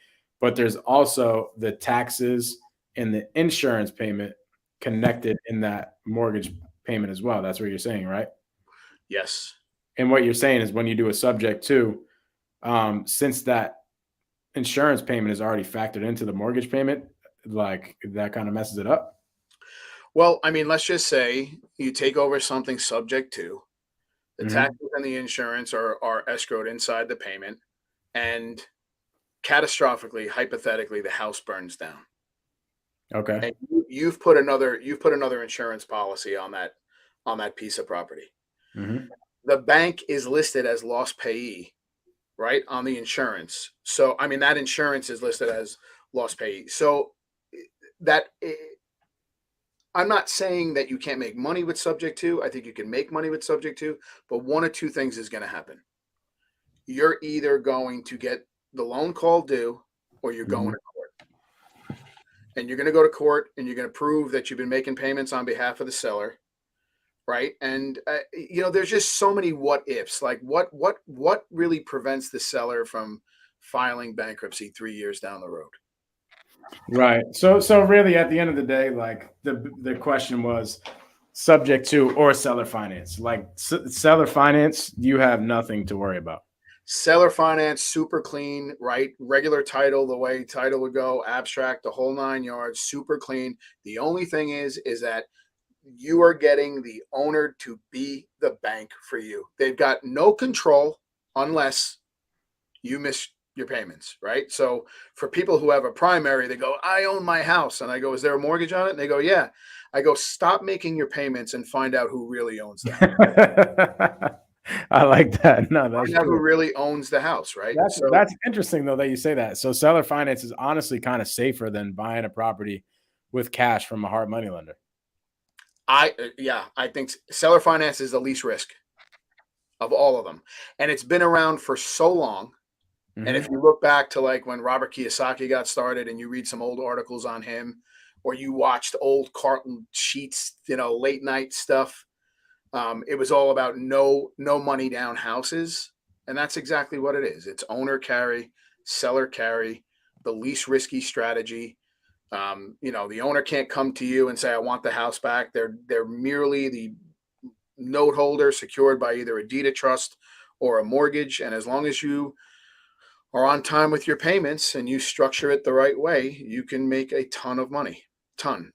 but there's also the taxes and the insurance payment connected in that mortgage payment as well. That's what you're saying, right? Yes. And what you're saying is when you do a subject to, since that insurance payment is already factored into the mortgage payment, like that kind of messes it up. Well, I mean, let's just say you take over something subject to, the taxes and the insurance are escrowed inside the payment, and catastrophically, hypothetically, the house burns down. Okay. And you've put another insurance policy on that piece of property. The bank is listed as loss payee, right, on the insurance. So, I mean, that insurance is listed as loss payee. So I'm not saying that you can't make money with subject to. I think you can make money with subject to, but one of two things is going to happen. You're either going to get the loan call due, or you're going to court. And you're going to go to court and you're going to prove that you've been making payments on behalf of the seller. Right. And, there's just so many what ifs. Like what really prevents the seller from filing bankruptcy 3 years down the road? Right. So really at the end of the day, like the question was subject to or seller finance. Like seller finance, you have nothing to worry about. Seller finance, super clean, right? Regular title, the way title would go, abstract, the whole 9 yards, super clean. The only thing is that you are getting the owner to be the bank for you. They've got no control unless you miss your payments, right? So for people who have a primary, they go, I own my house. And I go, is there a mortgage on it? And they go, yeah. I go, stop making your payments and find out who really owns the house. I like that. No, that's find out who really owns the house, right? That's interesting though that you say that. So seller finance is honestly kind of safer than buying a property with cash from a hard money lender. I think seller finance is the least risk of all of them. And it's been around for so long. And if you look back to like when Robert Kiyosaki got started and you read some old articles on him, or you watched old Carlton Sheets, late night stuff, it was all about no money down houses. And that's exactly what it is. It's owner carry, seller carry, the least risky strategy. The owner can't come to you and say, I want the house back. They're merely the note holder secured by either a deed of trust or a mortgage. And as long as you are on time with your payments and you structure it the right way, you can make a ton of money. Ton.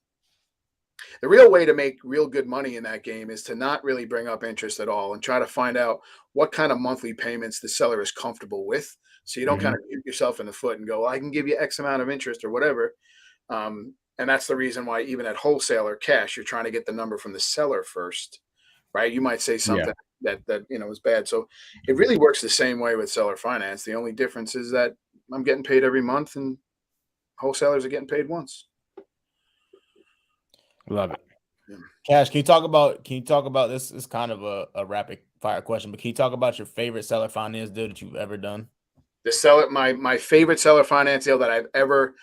The real way to make real good money in that game is to not really bring up interest at all and try to find out what kind of monthly payments the seller is comfortable with. So you don't kind of shoot yourself in the foot and go, well, I can give you X amount of interest or whatever. And that's the reason why even at wholesale or cash, you're trying to get the number from the seller first, right? You might say something that is bad. So it really works the same way with seller finance. The only difference is that I'm getting paid every month and wholesalers are getting paid once. Love it. Yeah. Kash, can you talk about this? Is kind of a rapid fire question, but can you talk about your favorite seller finance deal that you've ever done? My favorite seller finance deal that I've ever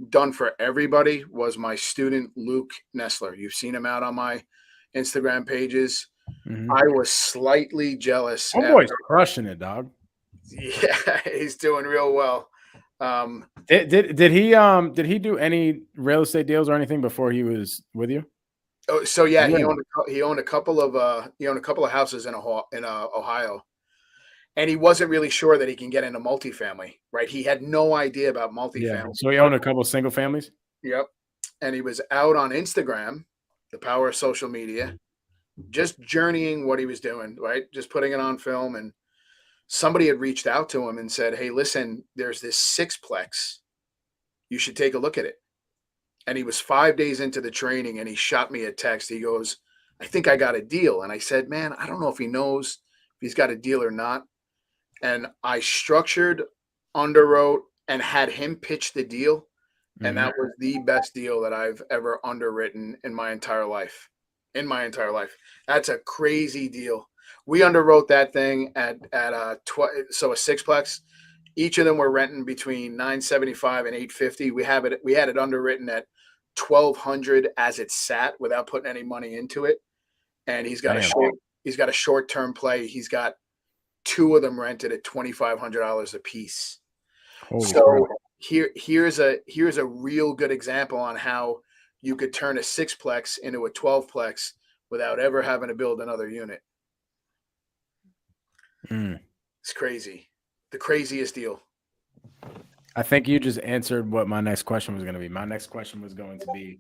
done for everybody was my student Luke Nestler. You've seen him out on my Instagram pages. I was slightly jealous. Homeboy's crushing it, dog. Yeah, he's doing real well. Did he do any real estate deals or anything before he was with you? Oh, so yeah, he owned a couple of houses in Ohio, and he wasn't really sure that he can get into multifamily. Right, he had no idea about multifamily. Yeah. So he owned a couple of single families. Yep, and he was out on Instagram, the power of social media, just journeying what he was doing. Right, just putting it on film, and somebody had reached out to him and said, hey, listen, there's this sixplex. You should take a look at it. And he was 5 days into the training and he shot me a text. He goes, I think I got a deal. And I said, man, I don't know if he knows if he's got a deal or not. And I structured, underwrote, and had him pitch the deal And that was the best deal that I've ever underwritten in my entire life. That's a crazy deal. We underwrote that thing at a sixplex. Each of them were renting between $975 and $850. We had it underwritten at $1,200 as it sat without putting any money into it. And he's got a short-term play. He's got 2 of them rented at $2,500 a piece. So here's a real good example on how you could turn a 6plex into a 12plex without ever having to build another unit. It's crazy. The craziest deal. I think you just answered what my next question was going to be. My next question was going to be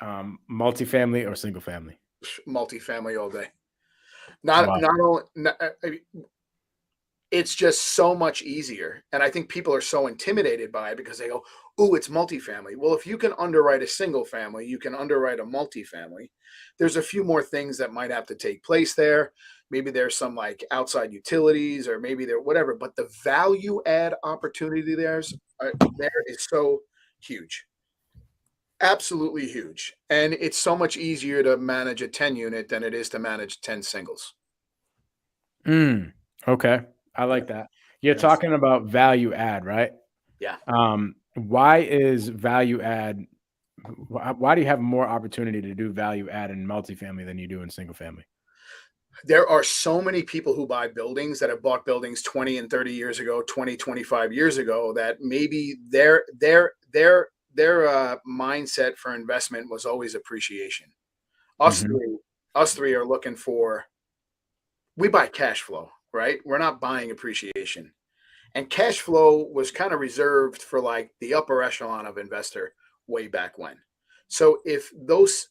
multifamily or single family. Multifamily all day. It's just so much easier. And I think people are so intimidated by it because they go, "Ooh, it's multifamily." Well, if you can underwrite a single family, you can underwrite a multifamily. There's a few more things that might have to take place there. Maybe there's some like outside utilities, or maybe there whatever. But the value add opportunity there is so huge. Absolutely huge. And it's so much easier to manage a 10 unit than it is to manage 10 singles. Okay. I like that. You're talking about value add, right? Yeah. Why is value add? Why do you have more opportunity to do value add in multifamily than you do in single family? There are so many people who buy buildings that have bought buildings 20 and 30 years ago, 20, 25 years ago, that maybe their mindset for investment was always appreciation. Us three are looking for, we buy cash flow, right? We're not buying appreciation. And cash flow was kind of reserved for like the upper echelon of investor way back when. So if those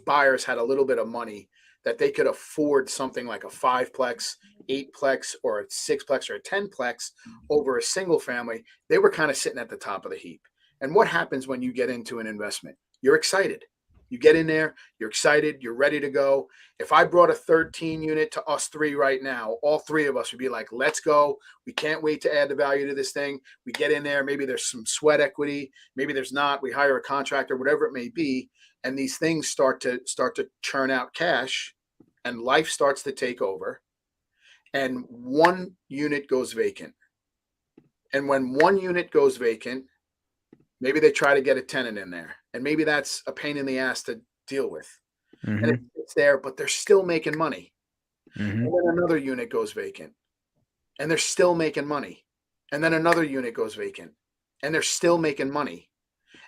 buyers had a little bit of money that they could afford something like a 5plex, 8plex, or a 6plex, or a 10plex over a single family, they were kind of sitting at the top of the heap. And what happens when you get into an investment? You're excited. You get in there, you're excited, you're ready to go. If I brought a 13 unit to us three right now, all 3 of us would be like, let's go. We can't wait to add the value to this thing. We get in there, maybe there's some sweat equity, maybe there's not. We hire a contractor, whatever it may be. And these things start to churn out cash, and life starts to take over. And 1 unit goes vacant. And when 1 unit goes vacant, maybe they try to get a tenant in there, and maybe that's a pain in the ass to deal with. And it's there, but they're still making money. And then another unit goes vacant, and they're still making money. And then another unit goes vacant, and they're still making money.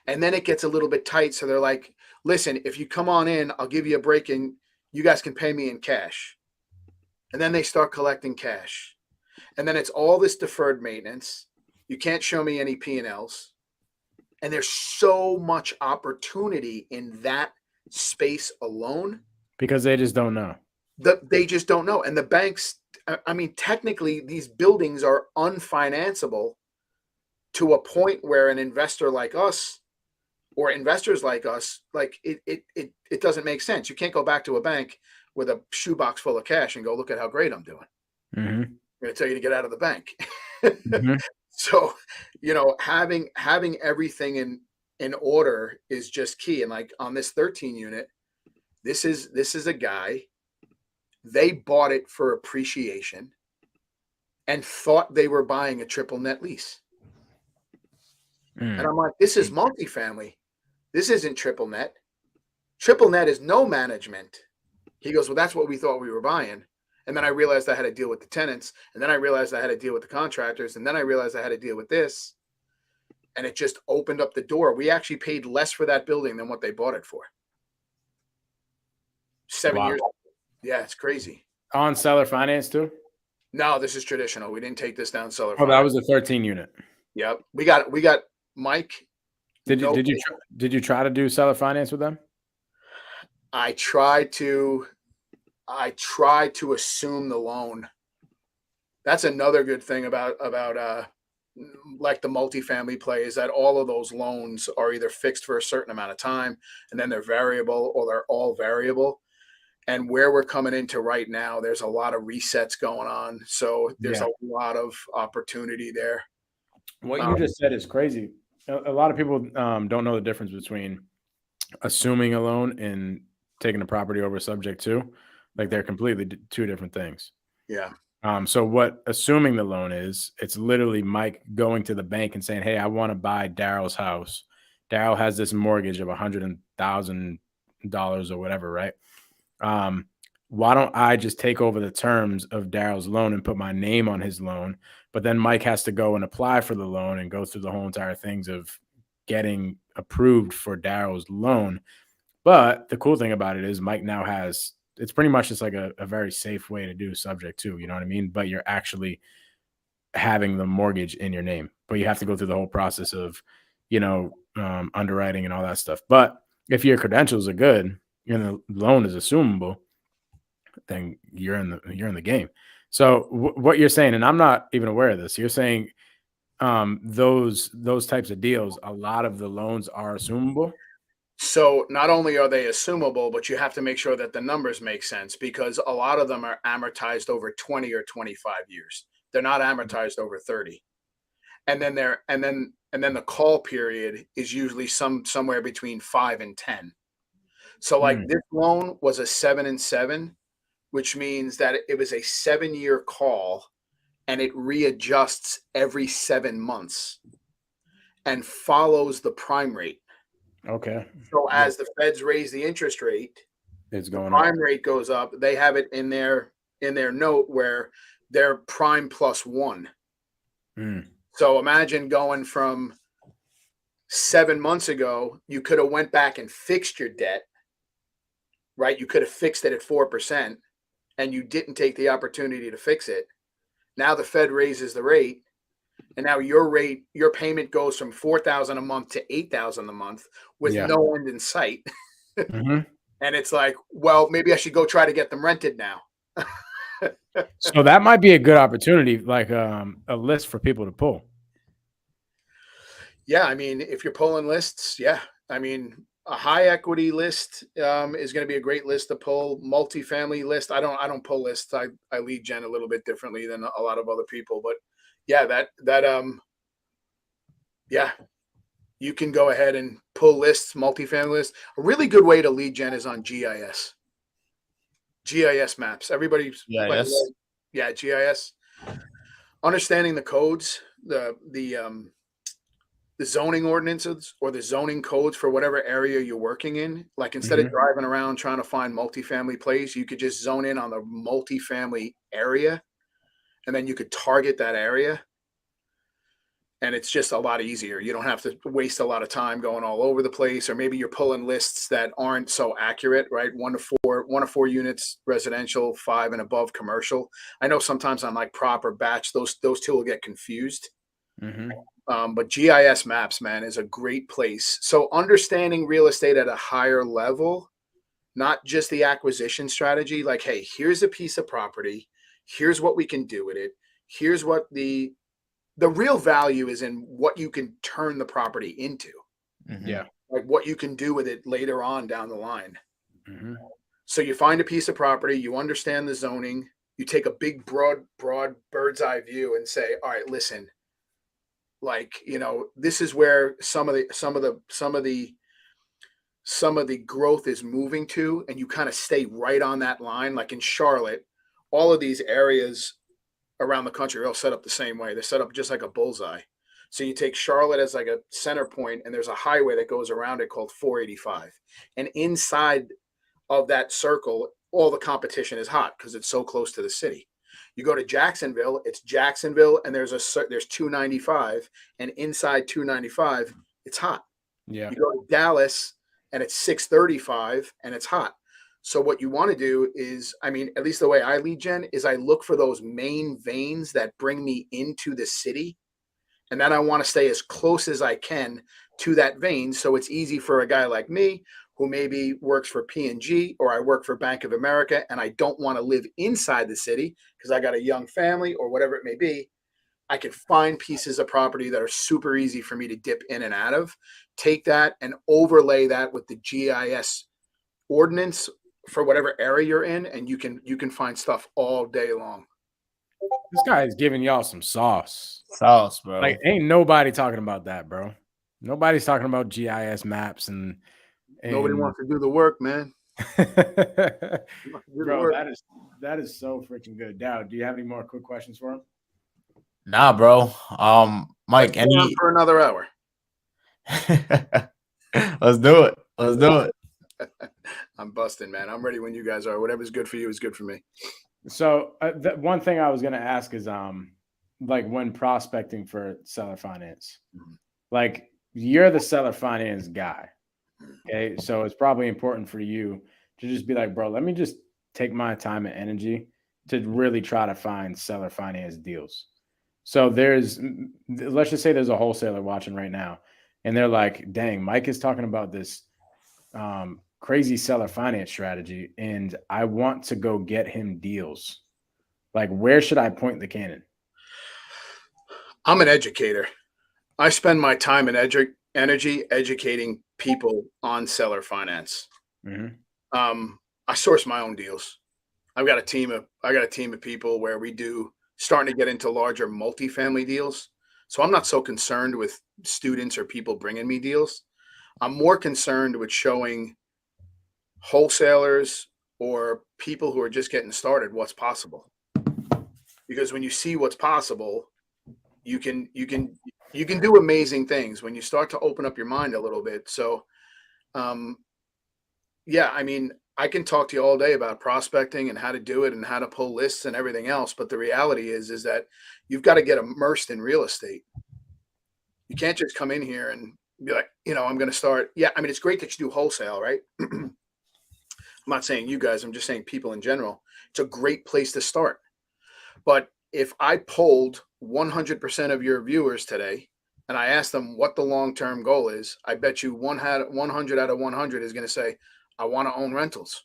And then it gets a little bit tight, so they're like, listen, if you come on in, I'll give you a break and you guys can pay me in cash. And then they start collecting cash. And then it's all this deferred maintenance. You can't show me any P&Ls. And there's so much opportunity in that space alone. Because they just don't know. They just don't know. And the banks, I mean, technically, these buildings are unfinanceable to a point where an investor like us or investors like us, like it doesn't make sense. You can't go back to a bank with a shoebox full of cash and go, look at how great I'm doing. I'm going to tell you to get out of the bank. So, having everything in order is just key. And like on this 13 unit, this is a guy, they bought it for appreciation and thought they were buying a triple net lease. And I'm like, this is multifamily. This isn't triple net. Triple net is no management. He goes, well, that's what we thought we were buying. And then I realized I had to deal with the tenants. And then I realized I had to deal with the contractors. And then I realized I had to deal with this. And it just opened up the door. We actually paid less for that building than what they bought it for. 7 years. Yeah, it's crazy. On seller finance too? No, this is traditional. We didn't take this down seller finance. Oh, that was a 13 unit. Yep. We got Mike. Did you try to do seller finance with them? I tried to assume the loan. That's another good thing about like the multifamily play is that all of those loans are either fixed for a certain amount of time and then they're variable, or they're all variable. And where we're coming into right now, there's a lot of resets going on. So there's a lot of opportunity there. What you just said is crazy. a lot of people don't know the difference between assuming a loan and taking a property over subject to. Like they're completely two different things. Yeah. So what assuming the loan is, it's literally Mike going to the bank and saying, "Hey, I want to buy Daryl's house. Daryl has this mortgage of $100,000 or whatever, right? Why don't I just take over the terms of Daryl's loan and put my name on his loan? But then Mike has to go and apply for the loan and go through the whole entire things of getting approved for Daryl's loan. But the cool thing about it is Mike now has, it's pretty much just like a very safe way to do subject to, you know what I mean? But you're actually having the mortgage in your name, but you have to go through the whole process of, underwriting and all that stuff. But if your credentials are good and the loan is assumable, then you're in the game. So what you're saying, and I'm not even aware of this, you're saying those types of deals, a lot of the loans are assumable. So not only are they assumable, but you have to make sure that the numbers make sense, because a lot of them are amortized over 20 or 25 years. They're not amortized over 30. And then the call period is usually somewhere between 5 and 10. So like this loan was a 7 and 7, which means that it was a 7-year call and it readjusts every 7 months and follows the prime rate. Okay. So as the feds raise the interest rate, it's going prime rate goes up. They have it in their note where they're prime plus 1. So imagine going from 7 months ago, you could have went back and fixed your debt, right? You could have fixed it at 4% and you didn't take the opportunity to fix it. Now the Fed raises the rate. And now your payment goes from $4,000 a month to $8,000 a month with no end in sight. And it's like, well, maybe I should go try to get them rented now. So that might be a good opportunity, like a list for people to pull. Yeah, I mean, if you're pulling lists, I mean, a high equity list is going to be a great list to pull. Multifamily list, I don't pull lists. I lead gen a little bit differently than a lot of other people, but yeah, you can go ahead and pull lists, multifamily lists. A really good way to lead gen is on GIS. GIS maps. Everybody's GIS. Understanding the codes, the zoning ordinances or the zoning codes for whatever area you're working in. Like instead of driving around trying to find multifamily plays, you could just zone in on the multifamily area, and then you could target that area. And it's just a lot easier. You don't have to waste a lot of time going all over the place, or maybe you're pulling lists that aren't so accurate, right? 1 to 4 units residential, 5 and above commercial. I know sometimes on like prop or batch, those two will get confused. But GIS maps, man, is a great place. So understanding real estate at a higher level, not just the acquisition strategy, like, hey, here's a piece of property. Here's what we can do with it. Here's what the real value is in what you can turn the property into. Yeah. Like what you can do with it later on down the line. So you find a piece of property, you understand the zoning, you take a big, broad bird's eye view and say, all right, listen, like, this is where some of the growth is moving to, and you kind of stay right on that line. Like in Charlotte, all of these areas around the country are all set up the same way. They're set up just like a bullseye. So you take Charlotte as like a center point, and there's a highway that goes around it called 485. And inside of that circle, all the competition is hot because it's so close to the city. You go to Jacksonville, it's Jacksonville, and there's 295, and inside 295, it's hot. Yeah. You go to Dallas, and it's 635, and it's hot. So what you want to do is, I mean, at least the way I lead gen is I look for those main veins that bring me into the city. And then I want to stay as close as I can to that vein. So it's easy for a guy like me who maybe works for P&G or I work for Bank of America and I don't want to live inside the city because I got a young family or whatever it may be. I can find pieces of property that are super easy for me to dip in and out of, take that and overlay that with the GIS ordinance for whatever area you're in, and you can find stuff all day long. This guy is giving y'all some sauce, bro. Like ain't nobody talking about that, bro. Nobody's talking about GIS maps and Nobody wants to do the work, man. Bro, that is so freaking good. Dow, do you have any more quick questions for him? Nah, bro. Mike, Let's stay on for another hour. Let's do it. Let's do it. I'm busting, man. I'm ready when you guys are. Whatever's good for you is good for me. So one thing I was going to ask is, like when prospecting for seller finance, like you're the seller finance guy. Okay. So it's probably important for you to just be like, bro, let me just take my time and energy to really try to find seller finance deals. So let's just say there's a wholesaler watching right now and they're like, dang, Mike is talking about this crazy seller finance strategy and I want to go get him deals. Like, where should I point the cannon? I'm an educator. I spend my time and energy educating people on seller finance. Mm-hmm. I source my own deals. I got a team of people where we do starting to get into larger multifamily deals. So I'm not so concerned with students or people bringing me deals. I'm more concerned with showing wholesalers or people who are just getting started what's possible. Because when you see what's possible, you can do amazing things when you start to open up your mind a little bit. So, yeah, I mean, I can talk to you all day about prospecting and how to do it and how to pull lists and everything else. But the reality is that you've got to get immersed in real estate. You can't just come in here and be like, I'm going to start. Yeah, I mean, it's great that you do wholesale, right? I'm not saying you guys, I'm just saying people in general. It's a great place to start. But if I polled 100% of your viewers today and I asked them what the long-term goal is, I bet you 100 out of 100 is going to say, I want to own rentals.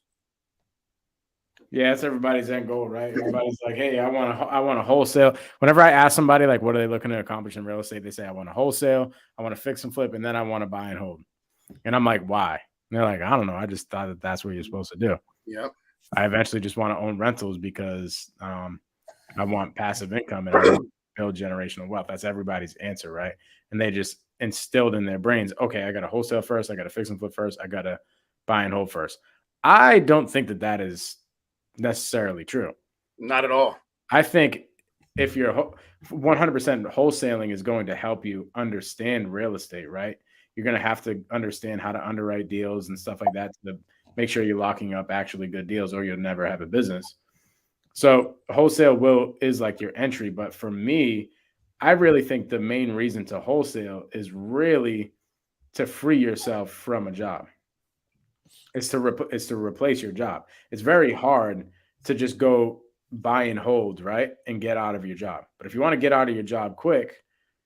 Yeah, that's everybody's end goal, right? Everybody's like, hey, I want to wholesale. Whenever I ask somebody, like, what are they looking to accomplish in real estate? They say, I want to wholesale, I want to fix and flip, and then I want to buy and hold. And I'm like, why? And they're like, I don't know. I just thought that's what you're supposed to do. Yep. I eventually just want to own rentals because I want passive income and I want to build generational wealth. That's everybody's answer, right? And they just instilled in their brains, okay, I got to wholesale first, I got to fix and flip first, I got to buy and hold first. I don't think that is necessarily true. Not at all. I think if you're 100% wholesaling is going to help you understand real estate, right? You're going to have to understand how to underwrite deals and stuff like that to make sure you're locking up actually good deals or you'll never have a business. So wholesale is like your entry. But for me, I really think the main reason to wholesale is really to free yourself from a job. It's to replace your job. It's very hard to just go buy and hold, right? And get out of your job. But if you want to get out of your job quick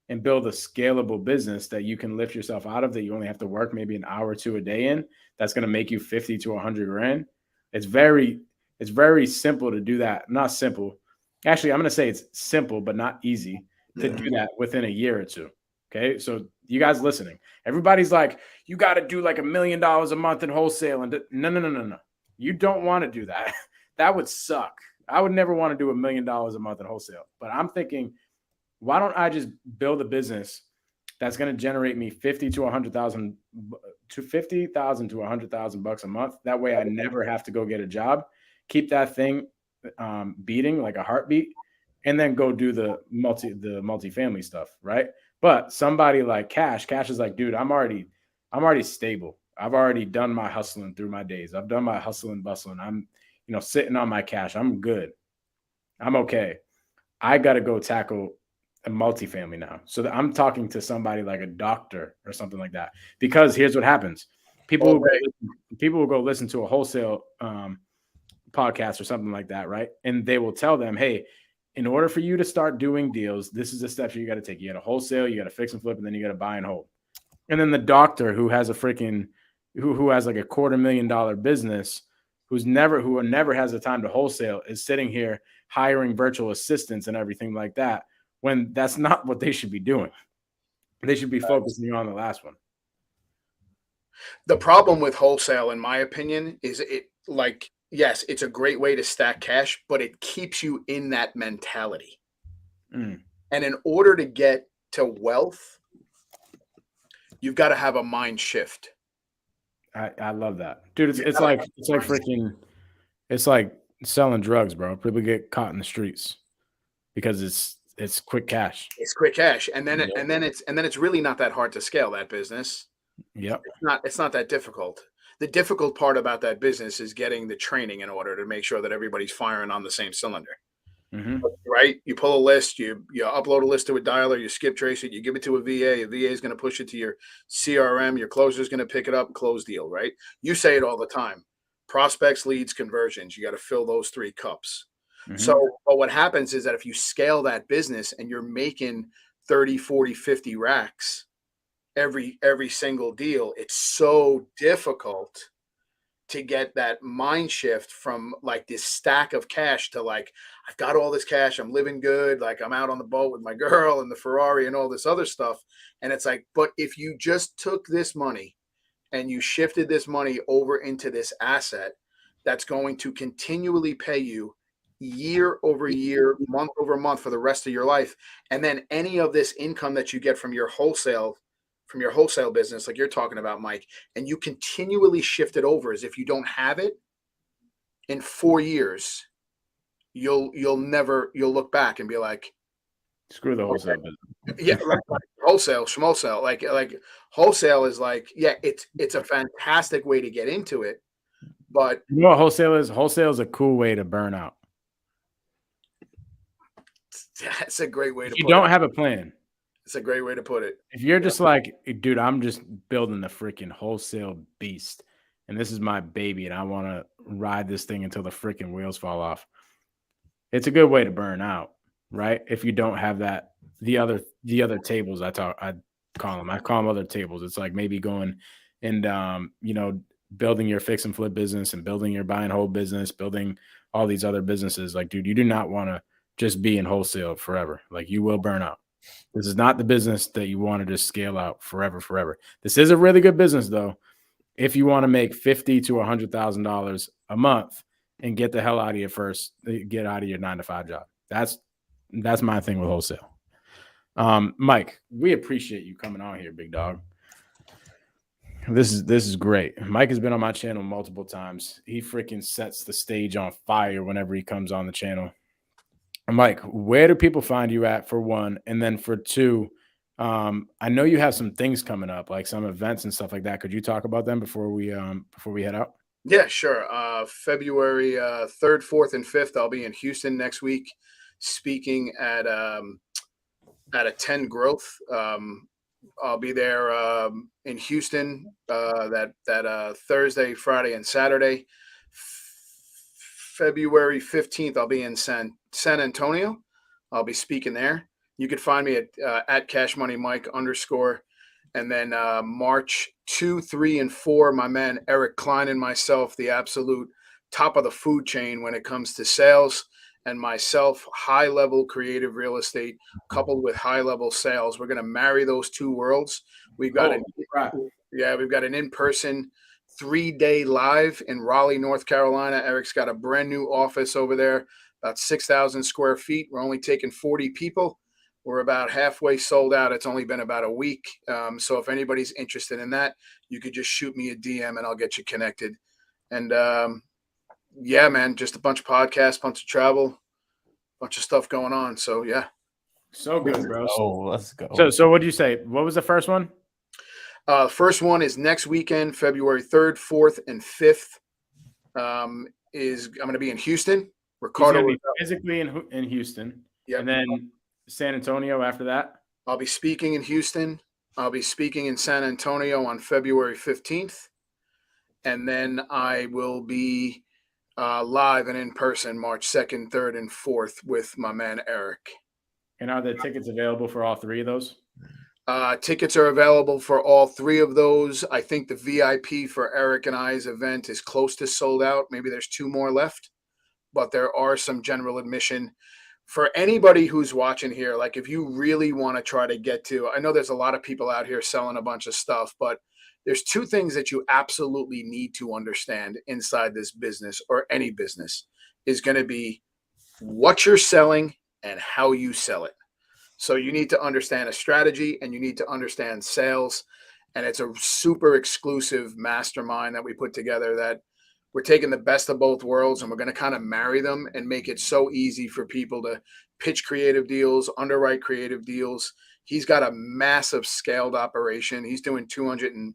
and build a scalable business that you can lift yourself out of, that you only have to work maybe an hour or two a day in, that's going to make you 50 to 100 grand. It's very simple to do that. Not simple. Actually, I'm going to say it's simple, but not easy to do that within a year or two. Okay. So you guys listening, everybody's like, you got to do like $1 million a month in wholesale. And no. You don't want to do that. That would suck. I would never want to do $1 million a month in wholesale, but I'm thinking, why don't I just build a business that's going to generate me 50 to 100,000 to 50,000 to 100,000 bucks a month. That way I never have to go get a job, keep that thing beating like a heartbeat, and then go do the multifamily stuff. Right. But somebody like Kash is like, dude, I'm already stable. I've already done my hustling through my days. I've done my hustling, bustling. I'm, sitting on my cash. I'm good. I'm okay. I got to go tackle a multifamily now. So that I'm talking to somebody like a doctor or something like that. Because here's what happens. People will go listen to a wholesale podcast or something like that, right? And they will tell them, hey, in order for you to start doing deals, this is the steps you got to take. You got to wholesale, you got to fix and flip, and then you got to buy and hold. And then the doctor who has a freaking who has like a $250,000 business, who never has the time to wholesale, is sitting here hiring virtual assistants and everything like that, when that's not what they should be doing. They should be focusing on the last one. The problem with wholesale, in my opinion, is yes, it's a great way to stack cash, but it keeps you in that mentality. And in order to get to wealth, You've got to have a mind shift. I love that, dude. It's like freaking. It's like selling drugs, bro. People get caught in the streets because it's quick cash. It's quick cash, and then Yep. it's really not that hard to scale that business. Yep. It's not that difficult. The difficult part about that business is getting the training in order to make sure that everybody's firing on the same cylinder. Mm-hmm. Right? You pull a list, you upload a list to a dialer, you skip trace it, you give it to a VA. A VA is going to push it to your CRM. Your closer is going to pick it up, close deal. Right? You say it all the time: prospects, leads, conversions. You got to fill those 3 cups. Mm-hmm. So, but what happens is that if you scale that business and you're making 30, 40, 50 racks every single deal, it's so difficult to get that mind shift from like this stack of cash to like, I've got all this cash, I'm living good, like I'm out on the boat with my girl and the Ferrari and all this other stuff. And it's like, but if you just took this money and you shifted this money over into this asset that's going to continually pay you year over year, month over month for the rest of your life, and then any of this income that you get from your wholesale business, like you're talking about, Mike, and you continually shift it over as if you don't have it, in 4 years, you'll look back and be like, screw the wholesale business. Yeah, right. Wholesale, schmosale, like wholesale is like, yeah, it's a fantastic way to get into it, but you know what wholesale is? Wholesale is a cool way to burn out. That's a great way to put it. You don't have a plan. It's a great way to put it. If you're just like, dude, I'm just building the freaking wholesale beast, and this is my baby, and I want to ride this thing until the freaking wheels fall off. It's a good way to burn out, right? If you don't have that, the other tables I call them other tables. It's like maybe going and building your fix and flip business and building your buy and hold business, building all these other businesses. Like, dude, you do not want to just be in wholesale forever. Like, you will burn out. This is not the business that you want to just scale out forever. This is a really good business, though, if you want to make $50,000 to $100,000 a month and get the hell out of your get out of your 9-to-5 job. That's my thing with wholesale. Mike, we appreciate you coming on here, big dog. This is great. Mike has been on my channel multiple times. He freaking sets the stage on fire whenever he comes on the channel. Mike, where do people find you at, for one? And then for two, I know you have some things coming up, like some events and stuff like that. Could you talk about them before we head out? Yeah, sure. February 3rd, 4th, and 5th, I'll be in Houston next week, speaking at a 10 Growth. I'll be there in Houston that Thursday, Friday, and Saturday. February 15th, I'll be in San Antonio. I'll be speaking there. You can find me at Kash Money Mike _. And then March 2, 3, and 4, my man Eric Klein and myself, the absolute top of the food chain when it comes to sales, and myself, high-level creative real estate coupled with high-level sales. We're going to marry those two worlds. We've got we've got an in-person 3-day live in Raleigh, North Carolina. Eric's got a brand new office over there, about 6,000 square feet. We're only taking 40 people. We're about halfway sold out. It's only been about a week. So if anybody's interested in that, you could just shoot me a DM and I'll get you connected. And yeah, man, just a bunch of podcasts, bunch of travel, bunch of stuff going on. So yeah. So good, bro. Let's go. So what did you say? What was the first one? First one is next weekend, February 3rd, 4th, and 5th. I'm going to be in Houston. Ricardo is physically in Houston. Yep. And then San Antonio after that. I'll be speaking in Houston. I'll be speaking in San Antonio on February 15th. And then I will be live and in person March 2nd, 3rd, and 4th with my man Eric. And are the tickets available for all three of those? Tickets are available for all three of those. I think the VIP for Eric and I's event is close to sold out. Maybe there's 2 more left, but there are some general admission. For anybody who's watching here, like if you really want to try to get to, I know there's a lot of people out here selling a bunch of stuff, but there's 2 things that you absolutely need to understand inside this business, or any business, is going to be what you're selling and how you sell it. So you need to understand a strategy, and you need to understand sales. And it's a super exclusive mastermind that we put together that we're taking the best of both worlds and we're going to kind of marry them and make it so easy for people to pitch creative deals, underwrite creative deals. He's got a massive scaled operation. He's doing $250,000,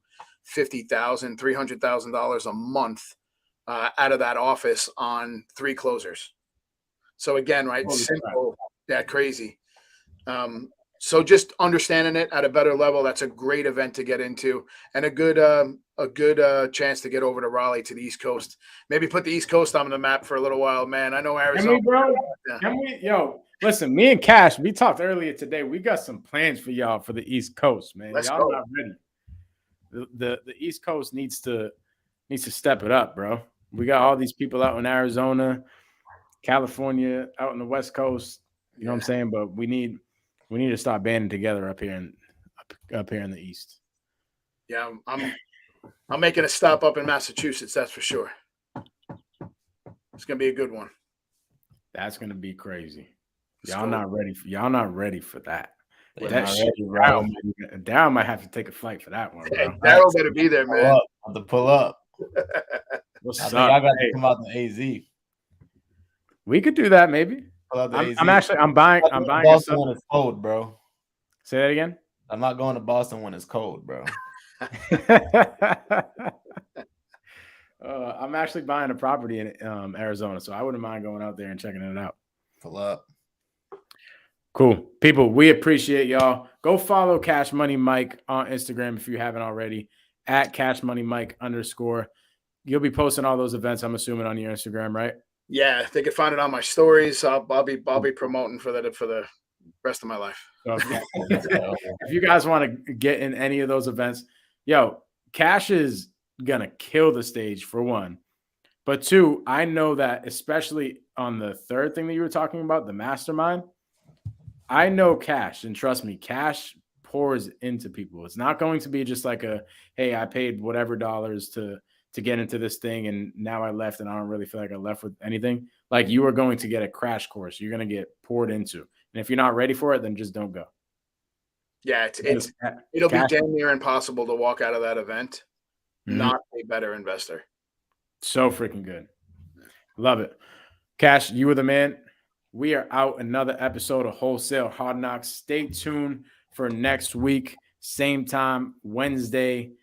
$300,000 a month out of that office on 3 closers. So again, right, Holy simple, crazy. So just understanding it at a better level, that's a great event to get into, and a good chance to get over to Raleigh to the East Coast. Maybe put the East Coast on the map for a little while, man. I know Arizona. Can we, bro? Yeah. Can we, yo, listen, me and Cash, we talked earlier today. We got some plans for y'all for the East Coast, man. Let's y'all go. not ready. The East Coast needs to step it up, bro. We got all these people out in Arizona, California, out in the West Coast. You know what I'm saying? But we need to start banding together up here in the East. Yeah, I'm making a stop up in Massachusetts. That's for sure. It's gonna be a good one. That's gonna be crazy. Let's Y'all go. not ready for that. They're That not shit, ready, bro. Daryl might have to take a flight for that one, bro. Daryl better be there, man. I'll have to pull up. What's I up? think I got Hey, to come out to AZ. we could do that maybe. Pull out to AZ. I'm buying Boston when it's cold, bro. Say that again. I'm not going to Boston when it's cold, bro. I'm actually buying a property in Arizona, so I wouldn't mind going out there and checking it out. Pull up. Cool. People, we appreciate y'all. Go follow Kash Money Mike on Instagram if you haven't already, at Kash Money Mike _. You'll be posting all those events, I'm assuming, on your Instagram, right? Yeah, they can find it on my stories. I'll be promoting for the rest of my life. So if you guys want to get in any of those events, yo, Kash is gonna kill the stage for one. But two, I know that especially on the third thing that you were talking about, the mastermind, I know Kash, and trust me, Kash pours into people. It's not going to be just like a, hey, I paid whatever dollars to get into this thing, and now I left, and I don't really feel like I left with anything. Like, you are going to get a crash course. You're going to get poured into. And if you're not ready for it, then just don't go. Yeah, it'll be damn near impossible to walk out of that event not a better investor. So freaking good. Love it. Kash, you were the man. We are out another episode of Wholesale Hardknocks. Stay tuned for next week. Same time, Wednesday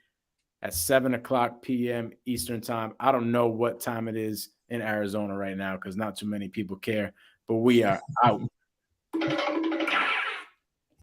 at 7:00 p.m. Eastern time. I don't know what time it is in Arizona right now because not too many people care, but we are out.